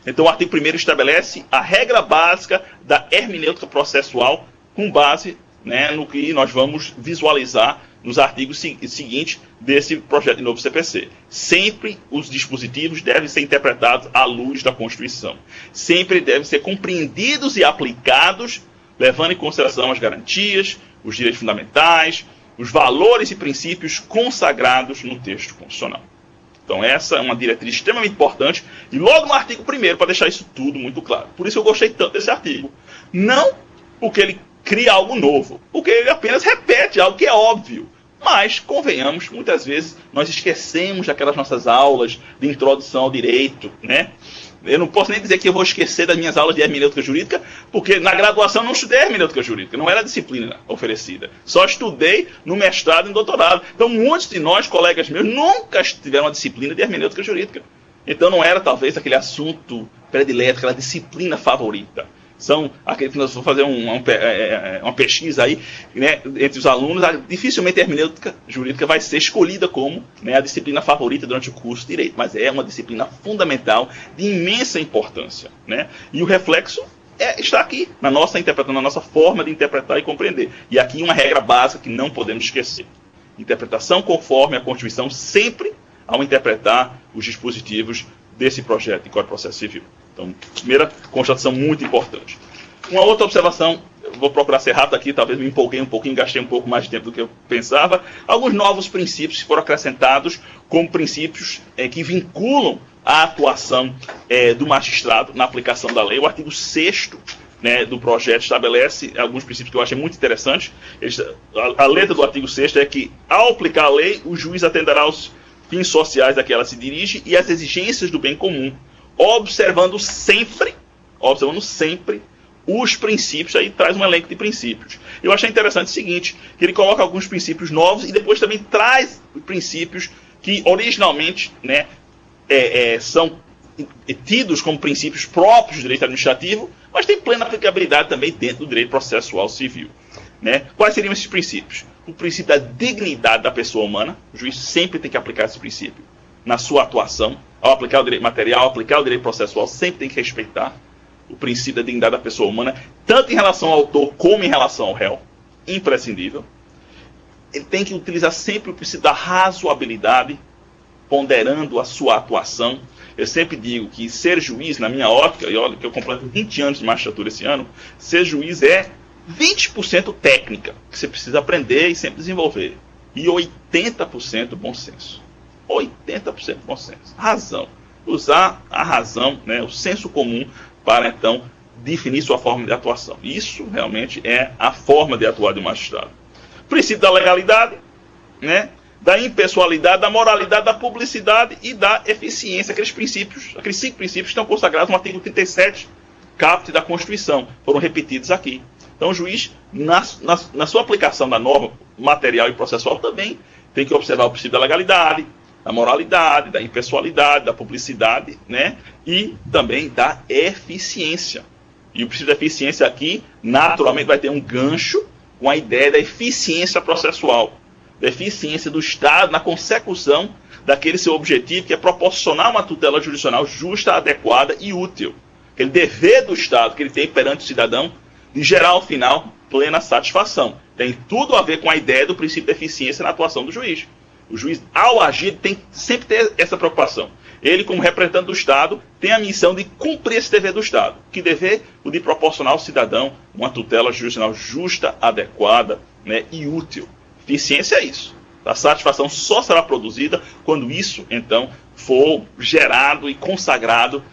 Então o artigo 1º estabelece a regra básica da hermenêutica processual com base, né, no que nós vamos visualizar nos artigos seguintes desse projeto de novo CPC. Sempre os dispositivos devem ser interpretados à luz da Constituição. Sempre devem ser compreendidos e aplicados, levando em consideração as garantias, os direitos fundamentais, os valores e princípios consagrados no texto constitucional. Então essa é uma diretriz extremamente importante, e logo no artigo 1º, para deixar isso tudo muito claro. Por isso eu gostei tanto desse artigo. Não porque ele cria algo novo, porque ele apenas repete algo que é óbvio. Mas, convenhamos, muitas vezes nós esquecemos daquelas nossas aulas de introdução ao direito, né? Eu não posso nem dizer que eu vou esquecer das minhas aulas de hermenêutica jurídica, porque na graduação não estudei hermenêutica jurídica, não era a disciplina oferecida. Só estudei no mestrado e no doutorado. Então, muitos de nós, colegas meus, nunca tiveram uma disciplina de hermenêutica jurídica. Então, não era, talvez, aquele assunto predileto, aquela disciplina favorita. São aqueles que nós vamos fazer uma pesquisa aí, né, entre os alunos, dificilmente a hermenêutica jurídica vai ser escolhida como, né, a disciplina favorita durante o curso de Direito, mas é uma disciplina fundamental, de imensa importância, né? E o reflexo está aqui, na nossa interpretação, na nossa forma de interpretar e compreender. E aqui uma regra básica que não podemos esquecer. Interpretação conforme a Constituição, sempre ao interpretar os dispositivos desse projeto de Código de Processo Civil. Então, primeira constatação muito importante. Uma outra observação, eu vou procurar ser rápido aqui, talvez me empolguei um pouquinho, gastei um pouco mais de tempo do que eu pensava. Alguns novos princípios foram acrescentados como princípios que vinculam a atuação do magistrado na aplicação da lei. O artigo 6º, né, do projeto estabelece alguns princípios que eu achei muito interessantes. A letra do artigo 6º é que, ao aplicar a lei, o juiz atenderá aos fins sociais a que ela se dirige e as exigências do bem comum, observando sempre os princípios. Aí traz um elenco de princípios. Eu achei interessante o seguinte, que ele coloca alguns princípios novos e depois também traz princípios que originalmente, né, são tidos como princípios próprios do direito administrativo, mas tem plena aplicabilidade também dentro do direito processual civil. Né? Quais seriam esses princípios? O princípio da dignidade da pessoa humana. O juiz sempre tem que aplicar esse princípio na sua atuação. Ao aplicar o direito material, ao aplicar o direito processual, sempre tem que respeitar o princípio da dignidade da pessoa humana, tanto em relação ao autor como em relação ao réu. Imprescindível. Ele tem que utilizar sempre o princípio da razoabilidade, ponderando a sua atuação. Eu sempre digo que ser juiz, na minha ótica, e olha que eu completo 20 anos de magistratura esse ano, ser juiz é 20% técnica, que você precisa aprender e sempre desenvolver. E 80% bom senso. 80% bom senso. Razão. Usar a razão, né, o senso comum, para então definir sua forma de atuação. Isso realmente é a forma de atuar de um magistrado. Princípio da legalidade, né, da impessoalidade, da moralidade, da publicidade e da eficiência. Aqueles 5 princípios estão consagrados no artigo 37, caput da Constituição. Foram repetidos aqui. Então o juiz, na sua aplicação da norma material e processual, também tem que observar o princípio da legalidade, da moralidade, da impessoalidade, da publicidade, né? E também da eficiência. E o princípio da eficiência aqui, naturalmente, vai ter um gancho com a ideia da eficiência processual, da eficiência do Estado na consecução daquele seu objetivo, que é proporcionar uma tutela jurisdicional justa, adequada e útil. Aquele dever do Estado que ele tem perante o cidadão, de gerar, ao final, plena satisfação. Tem tudo a ver com a ideia do princípio da eficiência na atuação do juiz. O juiz, ao agir, tem que sempre ter essa preocupação. Ele, como representante do Estado, tem a missão de cumprir esse dever do Estado. Que dever? O de proporcionar ao cidadão uma tutela jurisdicional justa, adequada, né, e útil. Eficiência é isso. A satisfação só será produzida quando isso, então, for gerado e consagrado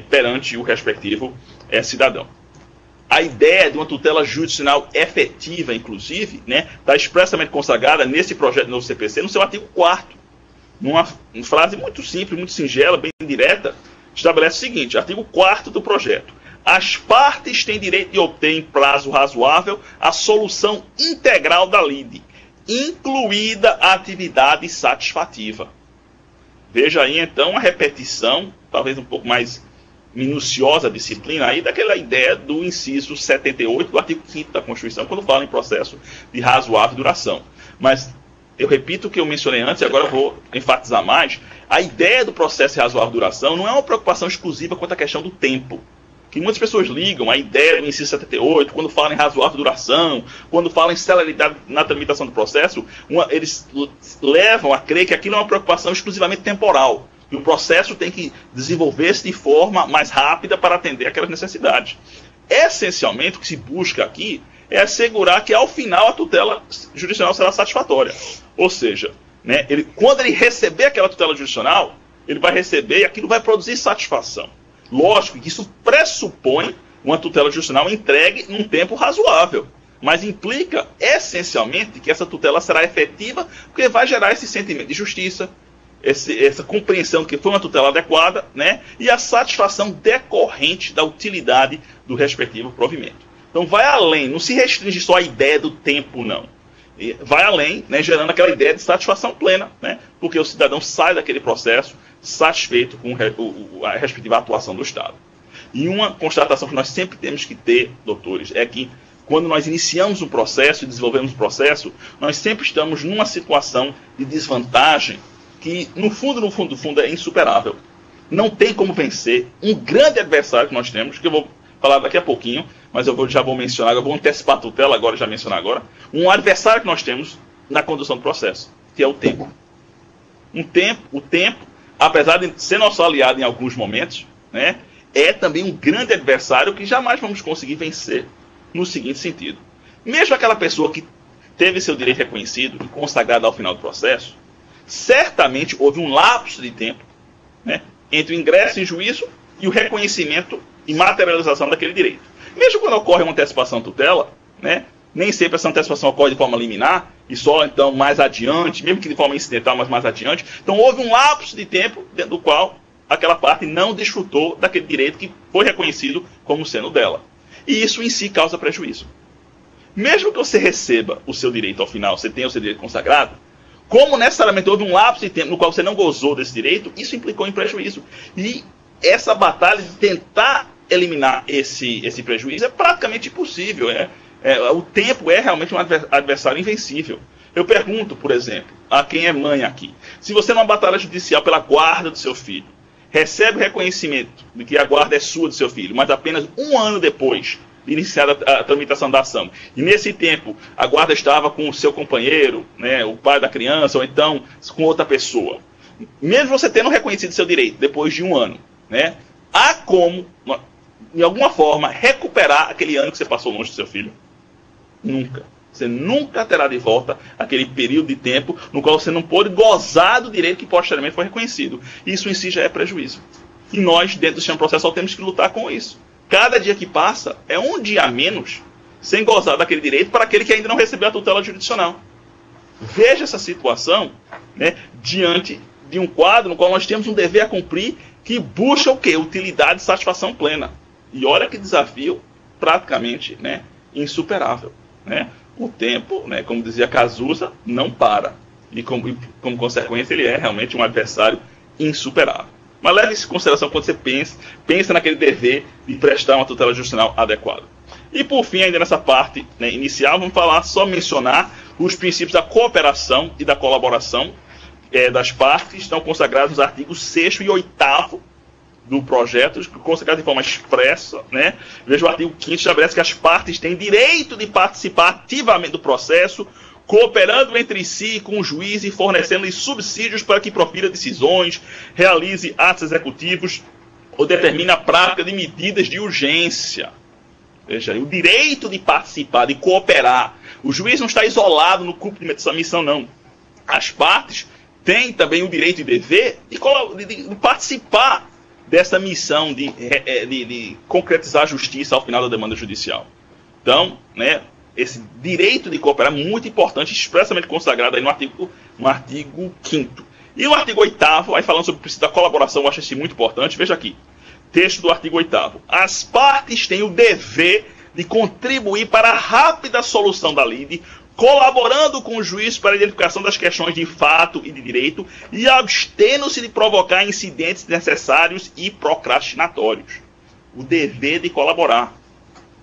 perante o respectivo cidadão. A ideia de uma tutela jurisdicional efetiva, inclusive, está expressamente consagrada nesse projeto do novo CPC, no seu artigo 4º. Numa frase muito simples, muito singela, bem direta, estabelece o seguinte, artigo 4º do projeto. As partes têm direito de obter em prazo razoável a solução integral da lide, incluída a atividade satisfativa. Veja aí, então, a repetição, talvez um pouco mais minuciosa disciplina aí, daquela ideia do inciso 78 do artigo 5º da Constituição, quando fala em processo de razoável duração. Mas eu repito o que eu mencionei antes, e agora eu vou enfatizar mais. A ideia do processo de razoável duração não é uma preocupação exclusiva quanto à questão do tempo, que muitas pessoas ligam a ideia do inciso 78, quando falam em razoável duração, quando falam em celeridade na tramitação do processo, eles levam a crer que aquilo é uma preocupação exclusivamente temporal, que o processo tem que desenvolver-se de forma mais rápida para atender aquelas necessidades. Essencialmente, o que se busca aqui é assegurar que, ao final, a tutela jurisdicional será satisfatória. Ou seja, quando ele receber aquela tutela jurisdicional, ele vai receber e aquilo vai produzir satisfação. Lógico que isso pressupõe uma tutela jurisdicional entregue num tempo razoável, mas implica essencialmente que essa tutela será efetiva, porque vai gerar esse sentimento de justiça, essa compreensão de que foi uma tutela adequada, e a satisfação decorrente da utilidade do respectivo provimento. Então vai além, não se restringe só à ideia do tempo, não. Vai além, gerando aquela ideia de satisfação plena, porque o cidadão sai daquele processo satisfeito com a respectiva atuação do Estado. E uma constatação que nós sempre temos que ter, doutores, é que quando nós iniciamos um processo e desenvolvemos um processo, nós sempre estamos numa situação de desvantagem que, no fundo, é insuperável. Não tem como vencer um grande adversário que nós temos, que eu vou falar daqui a pouquinho, mas já vou mencionar, eu vou antecipar a tutela agora, já mencionar agora, um adversário que nós temos na condução do processo, que é o tempo. O tempo, apesar de ser nosso aliado em alguns momentos, é também um grande adversário que jamais vamos conseguir vencer, no seguinte sentido. Mesmo aquela pessoa que teve seu direito reconhecido e consagrado ao final do processo, certamente houve um lapso de tempo entre o ingresso em juízo e o reconhecimento e materialização daquele direito. Mesmo quando ocorre uma antecipação tutela, nem sempre essa antecipação ocorre de forma liminar, e só então mais adiante, mesmo que de forma incidental, mas mais adiante. Então houve um lapso de tempo dentro do qual aquela parte não desfrutou daquele direito que foi reconhecido como sendo dela. E isso em si causa prejuízo. Mesmo que você receba o seu direito ao final, você tenha o seu direito consagrado, como necessariamente houve um lapso de tempo no qual você não gozou desse direito, isso implicou em prejuízo. E essa batalha de tentar eliminar esse prejuízo é praticamente impossível. O tempo é realmente um adversário invencível. Eu pergunto, por exemplo, a quem é mãe aqui, se você numa batalha judicial pela guarda do seu filho, recebe o reconhecimento de que a guarda é sua do seu filho, mas apenas um ano depois de iniciar a tramitação da ação, e nesse tempo a guarda estava com o seu companheiro, o pai da criança, ou então com outra pessoa, mesmo você tendo reconhecido seu direito depois de um ano, há como, de alguma forma, recuperar aquele ano que você passou longe do seu filho? Nunca. Você nunca terá de volta aquele período de tempo no qual você não pôde gozar do direito que posteriormente foi reconhecido. Isso em si já é prejuízo. E nós, dentro do sistema processual, temos que lutar com isso. Cada dia que passa é um dia a menos sem gozar daquele direito para aquele que ainda não recebeu a tutela jurisdicional. Veja essa situação diante de um quadro no qual nós temos um dever a cumprir que busca o quê? Utilidade e satisfação plena. E olha que desafio praticamente insuperável. O tempo, como dizia Cazuza, não para. E como consequência ele é realmente um adversário insuperável. Mas leve isso em consideração quando você pensa naquele dever de prestar uma tutela jurisdicional adequada. E por fim, ainda nessa parte inicial, vamos só mencionar os princípios da cooperação e da colaboração das partes que estão consagrados nos artigos 6º e 8º do projeto, consagrado de forma expressa. Veja o artigo 5º, estabelece que as partes têm direito de participar ativamente do processo, cooperando entre si com o juiz e fornecendo-lhe subsídios para que profira decisões, realize atos executivos ou determine a prática de medidas de urgência. Veja aí, o direito de participar, de cooperar. O juiz não está isolado no cumprimento dessa missão, não. As partes têm também o direito e dever de participar dessa missão de concretizar a justiça ao final da demanda judicial. Então, né, esse direito de cooperar é muito importante, expressamente consagrado aí no artigo 5º. E no artigo 8º, aí falando sobre o princípio da colaboração, eu acho isso muito importante. Veja aqui, texto do artigo 8º. As partes têm o dever de contribuir para a rápida solução da lide, colaborando com o juiz para a identificação das questões de fato e de direito e abstendo-se de provocar incidentes desnecessários e procrastinatórios. O dever de colaborar.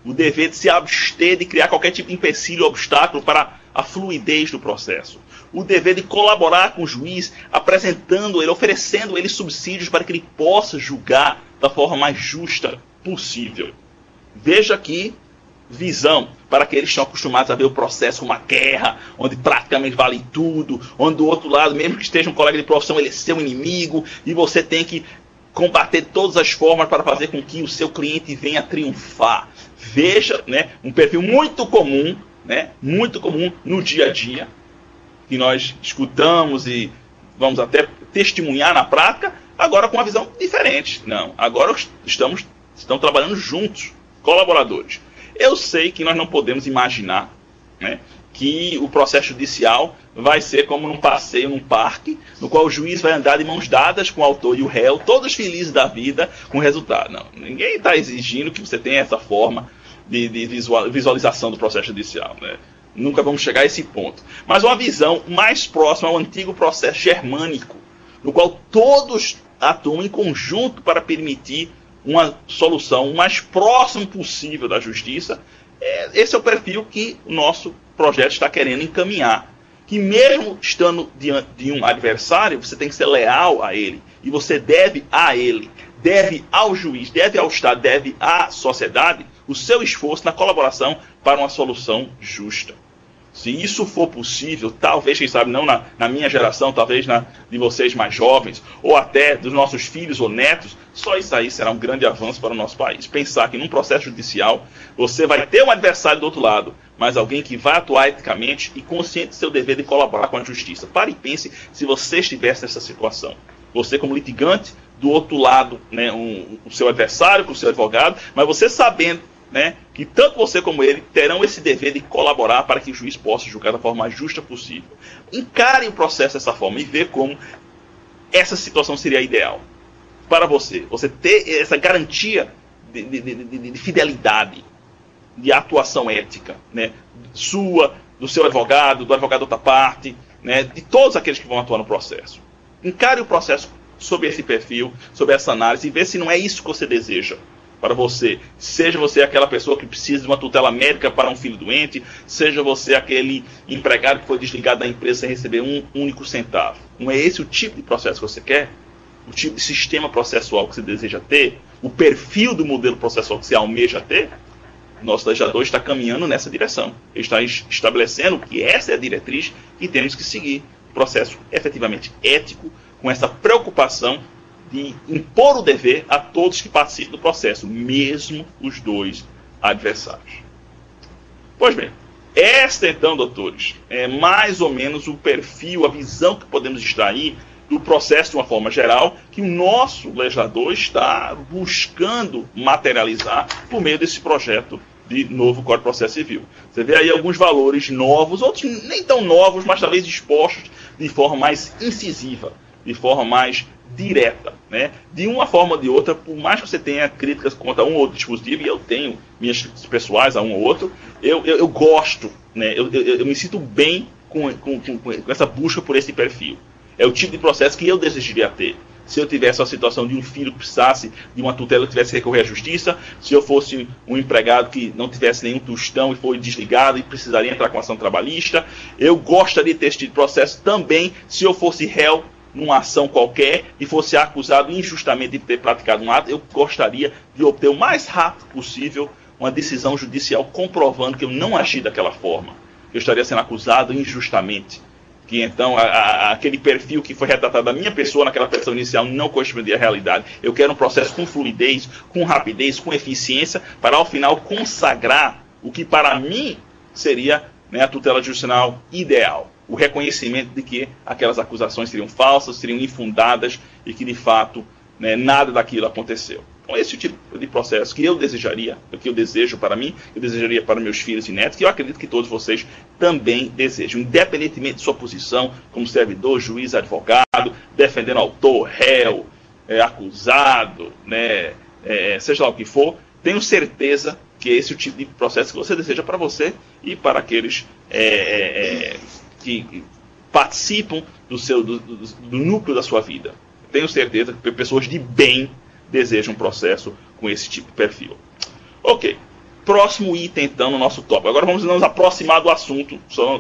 O dever de se abster de criar qualquer tipo de empecilho ou obstáculo para a fluidez do processo. O dever de colaborar com o juiz, apresentando ele, oferecendo ele subsídios para que ele possa julgar da forma mais justa possível. Veja aqui, visão para aqueles que estão acostumados a ver o processo como uma guerra, onde praticamente vale tudo, onde do outro lado, mesmo que esteja um colega de profissão, ele é seu inimigo, e você tem que combater todas as formas para fazer com que o seu cliente venha triunfar. Veja, né, um perfil muito comum no dia a dia, que nós escutamos e vamos até testemunhar na prática, agora com uma visão diferente. Não, agora estamos trabalhando juntos, colaboradores. Eu sei que nós não podemos imaginar, né, que o processo judicial vai ser como num passeio, num parque, no qual o juiz vai andar de mãos dadas com o autor e o réu, todos felizes da vida com o resultado. Não, ninguém está exigindo que você tenha essa forma de visualização do processo judicial, né? Nunca vamos chegar a esse ponto. Mas uma visão mais próxima ao antigo processo germânico, no qual todos atuam em conjunto para permitir uma solução o mais próximo possível da justiça. Esse é o perfil que o nosso projeto está querendo encaminhar. Que mesmo estando diante de um adversário, você tem que ser leal a ele. E você deve a ele, deve ao juiz, deve ao Estado, deve à sociedade o seu esforço na colaboração para uma solução justa. Se isso for possível, talvez, quem sabe, não na minha geração, talvez de vocês mais jovens, ou até dos nossos filhos ou netos, só isso aí será um grande avanço para o nosso país. Pensar que num processo judicial, você vai ter um adversário do outro lado, mas alguém que vai atuar eticamente e consciente do seu dever de colaborar com a justiça. Pare e pense se você estivesse nessa situação. Você como litigante, do outro lado, né, o seu adversário, com o seu advogado, mas você sabendo, né, que tanto você como ele terão esse dever de colaborar para que o juiz possa julgar da forma mais justa possível. Encare o processo dessa forma e vê como essa situação seria ideal para você. Você ter essa garantia de fidelidade, de atuação ética, né, sua, do seu advogado, do advogado da outra parte, né, de todos aqueles que vão atuar no processo. Encare o processo sob esse perfil, sob essa análise e vê se não é isso que você deseja para você. Seja você aquela pessoa que precisa de uma tutela médica para um filho doente, seja você aquele empregado que foi desligado da empresa sem receber um único centavo. Não é esse o tipo de processo que você quer? O tipo de sistema processual que você deseja ter? O perfil do modelo processual que você almeja ter? Nosso legislador está caminhando nessa direção. Ele está estabelecendo que essa é a diretriz que temos que seguir. Um processo efetivamente ético, com essa preocupação de impor o dever a todos que participam do processo, mesmo os dois adversários. Pois bem, esta então, doutores, é mais ou menos o perfil, a visão que podemos extrair do processo de uma forma geral, que o nosso legislador está buscando materializar por meio desse projeto de novo Código de Processo Civil. Você vê aí alguns valores novos, outros nem tão novos, mas talvez expostos de forma mais incisiva, de forma mais direta, né? De uma forma ou de outra, por mais que você tenha críticas contra um ou outro dispositivo, e eu tenho minhas críticas pessoais a um ou outro, eu gosto, né? Eu me sinto bem com essa busca por esse perfil. É o tipo de processo que eu desejaria ter. Se eu tivesse uma situação de um filho que precisasse de uma tutela, que tivesse que recorrer à justiça, se eu fosse um empregado que não tivesse nenhum tostão e foi desligado e precisaria entrar com ação trabalhista, eu gostaria de ter esse tipo de processo também se eu fosse réu numa ação qualquer e fosse acusado injustamente de ter praticado um ato. Eu gostaria de obter o mais rápido possível uma decisão judicial comprovando que eu não agi daquela forma. Eu estaria sendo acusado injustamente, que então aquele perfil que foi retratado da minha pessoa naquela versão inicial não correspondia à realidade. Eu quero um processo com fluidez, com rapidez, com eficiência, para ao final consagrar o que para mim seria, né, a tutela jurisdicional ideal. O reconhecimento de que aquelas acusações seriam falsas, seriam infundadas e que de fato, né, nada daquilo aconteceu. Então esse tipo de processo que eu desejaria, que eu desejo para mim, eu desejaria para meus filhos e netos, que eu acredito que todos vocês também desejam, independentemente de sua posição como servidor, juiz, advogado, defendendo autor, réu, acusado, né, seja lá o que for, tenho certeza que esse é o tipo de processo que você deseja para você e para aqueles que participam do núcleo da sua vida. Tenho certeza que pessoas de bem desejam um processo com esse tipo de perfil. Ok, próximo item então no nosso tópico. Agora vamos nos aproximar do assunto,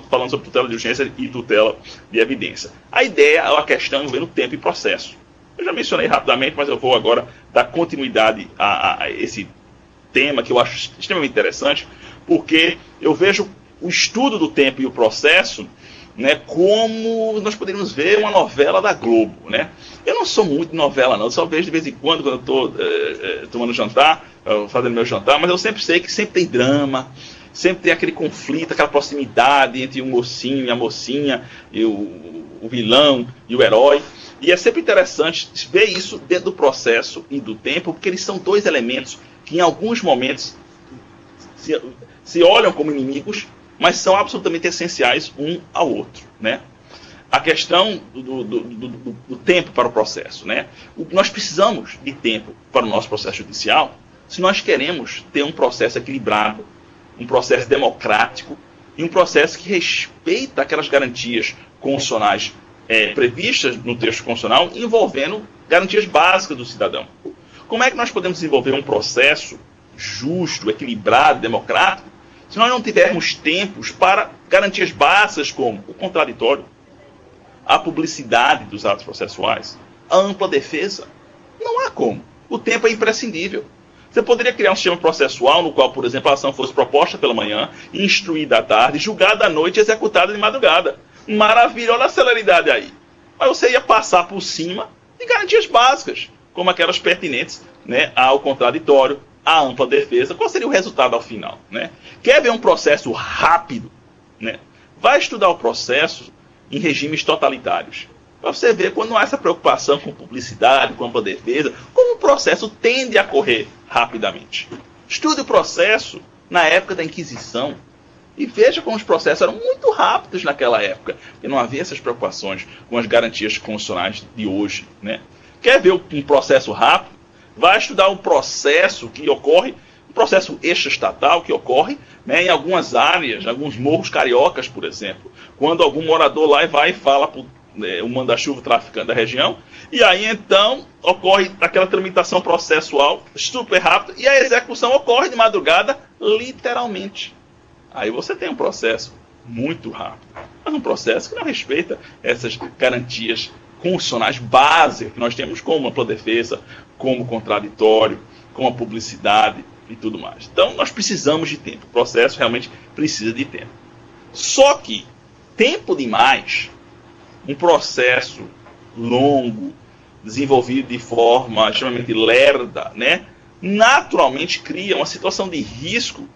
falando sobre tutela de urgência e tutela de evidência. A ideia é a questão envolvendo tempo e processo. Eu já mencionei rapidamente, mas eu vou agora dar continuidade a esse tema que eu acho extremamente interessante, porque eu vejo o estudo do tempo e o processo, né, como nós poderíamos ver uma novela da Globo, né? Eu não sou muito de novela não, eu só vejo de vez em quando eu estou tomando jantar, fazendo meu jantar, mas eu sempre sei que sempre tem drama, sempre tem aquele conflito, aquela proximidade entre o mocinho e a mocinha, e o vilão e o herói. E é sempre interessante ver isso dentro do processo e do tempo, porque eles são dois elementos que em alguns momentos se olham como inimigos, mas são absolutamente essenciais um ao outro, né? A questão do tempo para o processo, né? Nós precisamos de tempo para o nosso processo judicial se nós queremos ter um processo equilibrado, um processo democrático e um processo que respeita aquelas garantias constitucionais previstas no texto constitucional, envolvendo garantias básicas do cidadão. Como é que nós podemos desenvolver um processo justo, equilibrado, democrático, se nós não tivermos tempos para garantias básicas como o contraditório, a publicidade dos atos processuais, a ampla defesa? Não há como. O tempo é imprescindível. Você poderia criar um sistema processual no qual, por exemplo, a ação fosse proposta pela manhã, instruída à tarde, julgada à noite e executada de madrugada. Maravilha, olha a celeridade aí. Mas você ia passar por cima de garantias básicas, como aquelas pertinentes, né, ao contraditório, à ampla defesa. Qual seria o resultado ao final, né? Quer ver um processo rápido, né? Vai estudar o processo em regimes totalitários, para você ver quando não há essa preocupação com publicidade, com ampla defesa, como o processo tende a correr rapidamente. Estude o processo na época da Inquisição e veja como os processos eram muito rápidos naquela época, porque não havia essas preocupações com as garantias constitucionais de hoje, né? Quer ver um processo rápido? Vai estudar um processo que ocorre, um processo extraestatal que ocorre, né, em algumas áreas, alguns morros cariocas, por exemplo, quando algum morador lá vai e fala para o manda-chuva traficante da região, e aí então ocorre aquela tramitação processual super rápida e a execução ocorre de madrugada, literalmente. Aí você tem um processo muito rápido, mas um processo que não respeita essas garantias constitucionais básicas que nós temos, como ampla defesa, como contraditório, como a publicidade e tudo mais. Então nós precisamos de tempo, o processo realmente precisa de tempo. Só que tempo demais, um processo longo, desenvolvido de forma extremamente lerda, né, naturalmente cria uma situação de risco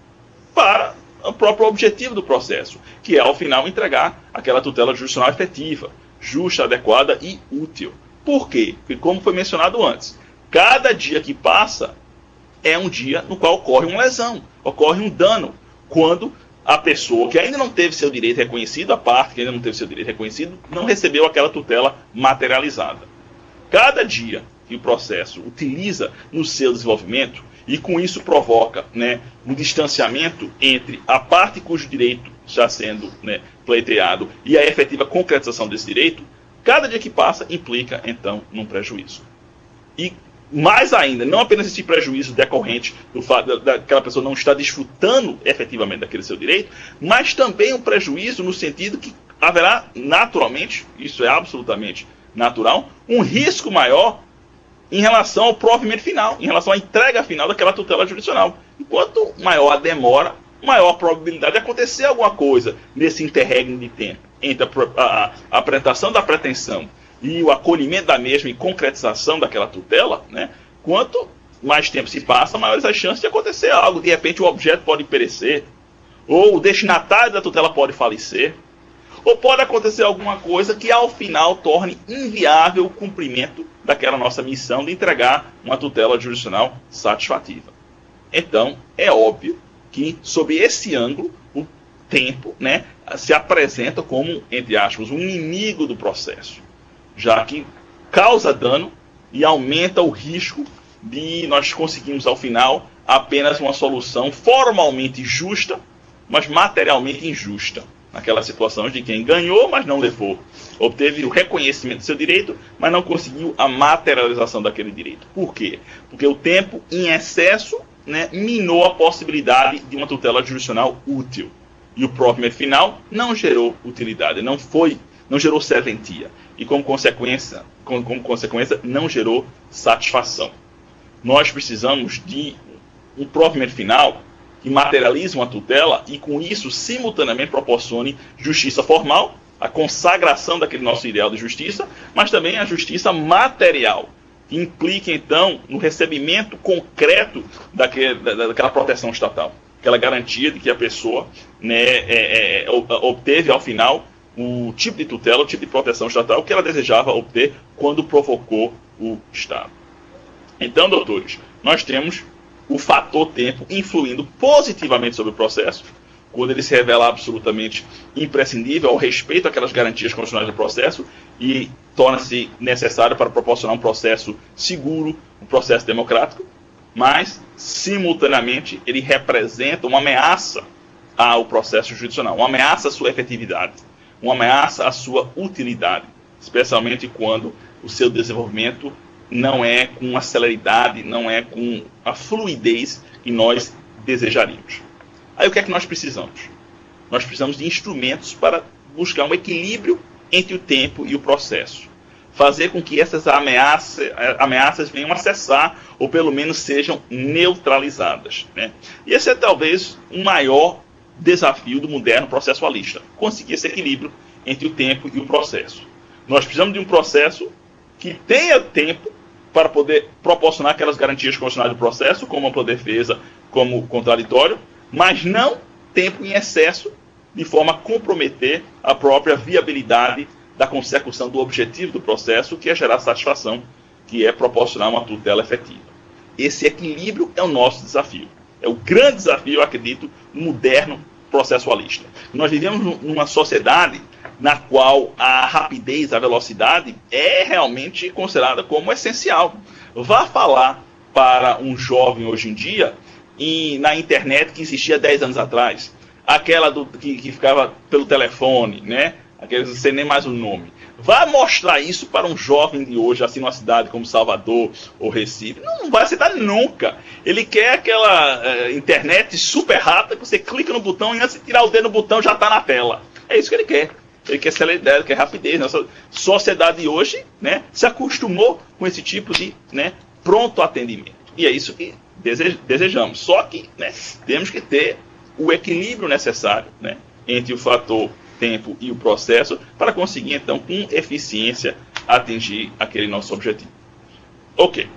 para o próprio objetivo do processo, que é ao final entregar aquela tutela jurisdicional efetiva, justa, adequada e útil. Por quê? Porque, como foi mencionado antes, cada dia que passa é um dia no qual ocorre uma lesão, ocorre um dano, quando a pessoa que ainda não teve seu direito reconhecido, a parte que ainda não teve seu direito reconhecido, não recebeu aquela tutela materializada. Cada dia que o processo utiliza no seu desenvolvimento, e com isso provoca, né, um distanciamento entre a parte cujo direito está sendo, né, pleiteado e a efetiva concretização desse direito, cada dia que passa implica, então, num prejuízo. E mais ainda, não apenas esse prejuízo decorrente do fato daquela pessoa não estar desfrutando efetivamente daquele seu direito, mas também um prejuízo no sentido que haverá naturalmente, isso é absolutamente natural, um risco maior em relação ao provimento final, em relação à entrega final daquela tutela jurisdicional. Enquanto maior a demora, maior a probabilidade de acontecer alguma coisa nesse interregno de tempo, entre a apresentação da pretensão e o acolhimento da mesma e concretização daquela tutela, né, quanto mais tempo se passa, maiores as chances de acontecer algo. De repente o objeto pode perecer, ou o destinatário da tutela pode falecer, ou pode acontecer alguma coisa que ao final torne inviável o cumprimento daquela nossa missão de entregar uma tutela jurisdicional satisfativa. Então, é óbvio que, sob esse ângulo, o tempo, né, se apresenta como, entre aspas, um inimigo do processo, já que causa dano e aumenta o risco de nós conseguirmos, ao final, apenas uma solução formalmente justa, mas materialmente injusta. Naquela situação de quem ganhou, mas não levou. Obteve o reconhecimento do seu direito, mas não conseguiu a materialização daquele direito. Por quê? Porque o tempo, em excesso, né, minou a possibilidade de uma tutela jurisdicional útil. E o próprio final não gerou utilidade, não gerou serventia. E como consequência, não gerou satisfação. Nós precisamos de um próprio final que materialize uma tutela e com isso simultaneamente proporcione justiça formal, a consagração daquele nosso ideal de justiça, mas também a justiça material, que implique então no recebimento concreto daquela proteção estatal, aquela garantia de que a pessoa, né, obteve ao final o tipo de tutela, o tipo de proteção estatal que ela desejava obter quando provocou o Estado. Então, doutores, nós temos o fator tempo influindo positivamente sobre o processo, quando ele se revela absolutamente imprescindível ao respeito àquelas garantias constitucionais do processo e torna-se necessário para proporcionar um processo seguro, um processo democrático, mas, simultaneamente, ele representa uma ameaça ao processo jurisdicional, uma ameaça à sua efetividade, uma ameaça à sua utilidade, especialmente quando o seu desenvolvimento não é com a celeridade, não é com a fluidez que nós desejaríamos. Aí o que é que nós precisamos? Nós precisamos de instrumentos para buscar um equilíbrio entre o tempo e o processo. Fazer com que essas ameaças venham a cessar, ou pelo menos sejam neutralizadas, né? E esse é talvez o maior desafio do moderno processualista, conseguir esse equilíbrio entre o tempo e o processo. Nós precisamos de um processo que tenha tempo para poder proporcionar aquelas garantias constitucionais do processo, como ampla defesa, como contraditório, mas não tempo em excesso, de forma a comprometer a própria viabilidade da consecução do objetivo do processo, que é gerar satisfação, que é proporcionar uma tutela efetiva. Esse equilíbrio é o nosso desafio. É o grande desafio, eu acredito, moderno processualista. Nós vivemos numa sociedade na qual a rapidez, a velocidade é realmente considerada como essencial. Vá falar para um jovem hoje em dia e na internet que existia 10 anos atrás, aquela que ficava pelo telefone, né? Aqueles não sei nem mais o nome. Vá mostrar isso para um jovem de hoje, assim numa cidade como Salvador ou Recife. Não vai aceitar nunca. Ele quer aquela internet super rápida que você clica no botão e antes de tirar o dedo no botão já está na tela. É isso que ele quer. Ele quer celeridade, quer rapidez. Nossa sociedade hoje, né, se acostumou com esse tipo de, né, pronto atendimento. E é isso que desejamos. Só que, né, temos que ter o equilíbrio necessário, né, entre o fator tempo e o processo para conseguir, então, com eficiência, atingir aquele nosso objetivo. Ok.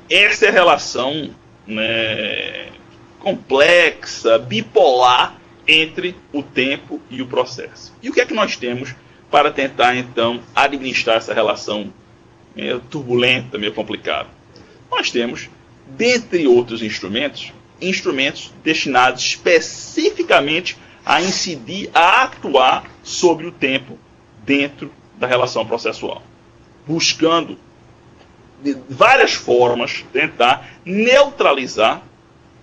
Essa é a relação, né, complexa, bipolar, entre o tempo e o processo. E o que é que nós temos para tentar, então, administrar essa relação meio turbulenta, meio complicada? Nós temos, dentre outros instrumentos destinados especificamente a incidir, a atuar sobre o tempo dentro da relação processual, buscando de várias formas tentar neutralizar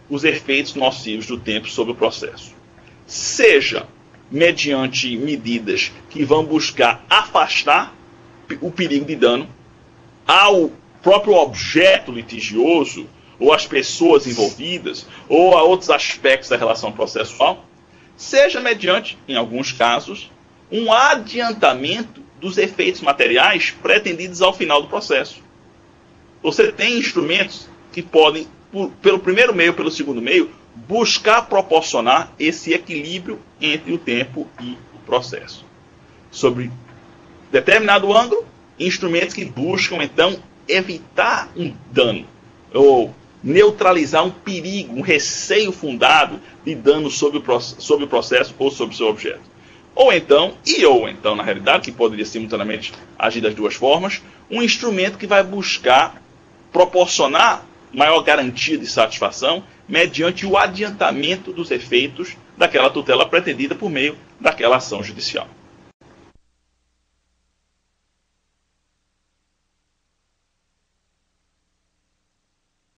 os efeitos nocivos do tempo sobre o processo. Seja mediante medidas que vão buscar afastar o perigo de dano ao próprio objeto litigioso, ou às pessoas envolvidas, ou a outros aspectos da relação processual, seja mediante, em alguns casos, um adiantamento dos efeitos materiais pretendidos ao final do processo. Você tem instrumentos que podem, pelo primeiro meio, pelo segundo meio, buscar proporcionar esse equilíbrio entre o tempo e o processo. sobre determinado ângulo, instrumentos que buscam, então, evitar um dano, ou neutralizar um perigo, um receio fundado de dano sobre o processo ou sobre o seu objeto. Ou então, na realidade, que poderia simultaneamente agir das duas formas, um instrumento que vai buscar proporcionar maior garantia de satisfação mediante o adiantamento dos efeitos daquela tutela pretendida por meio daquela ação judicial.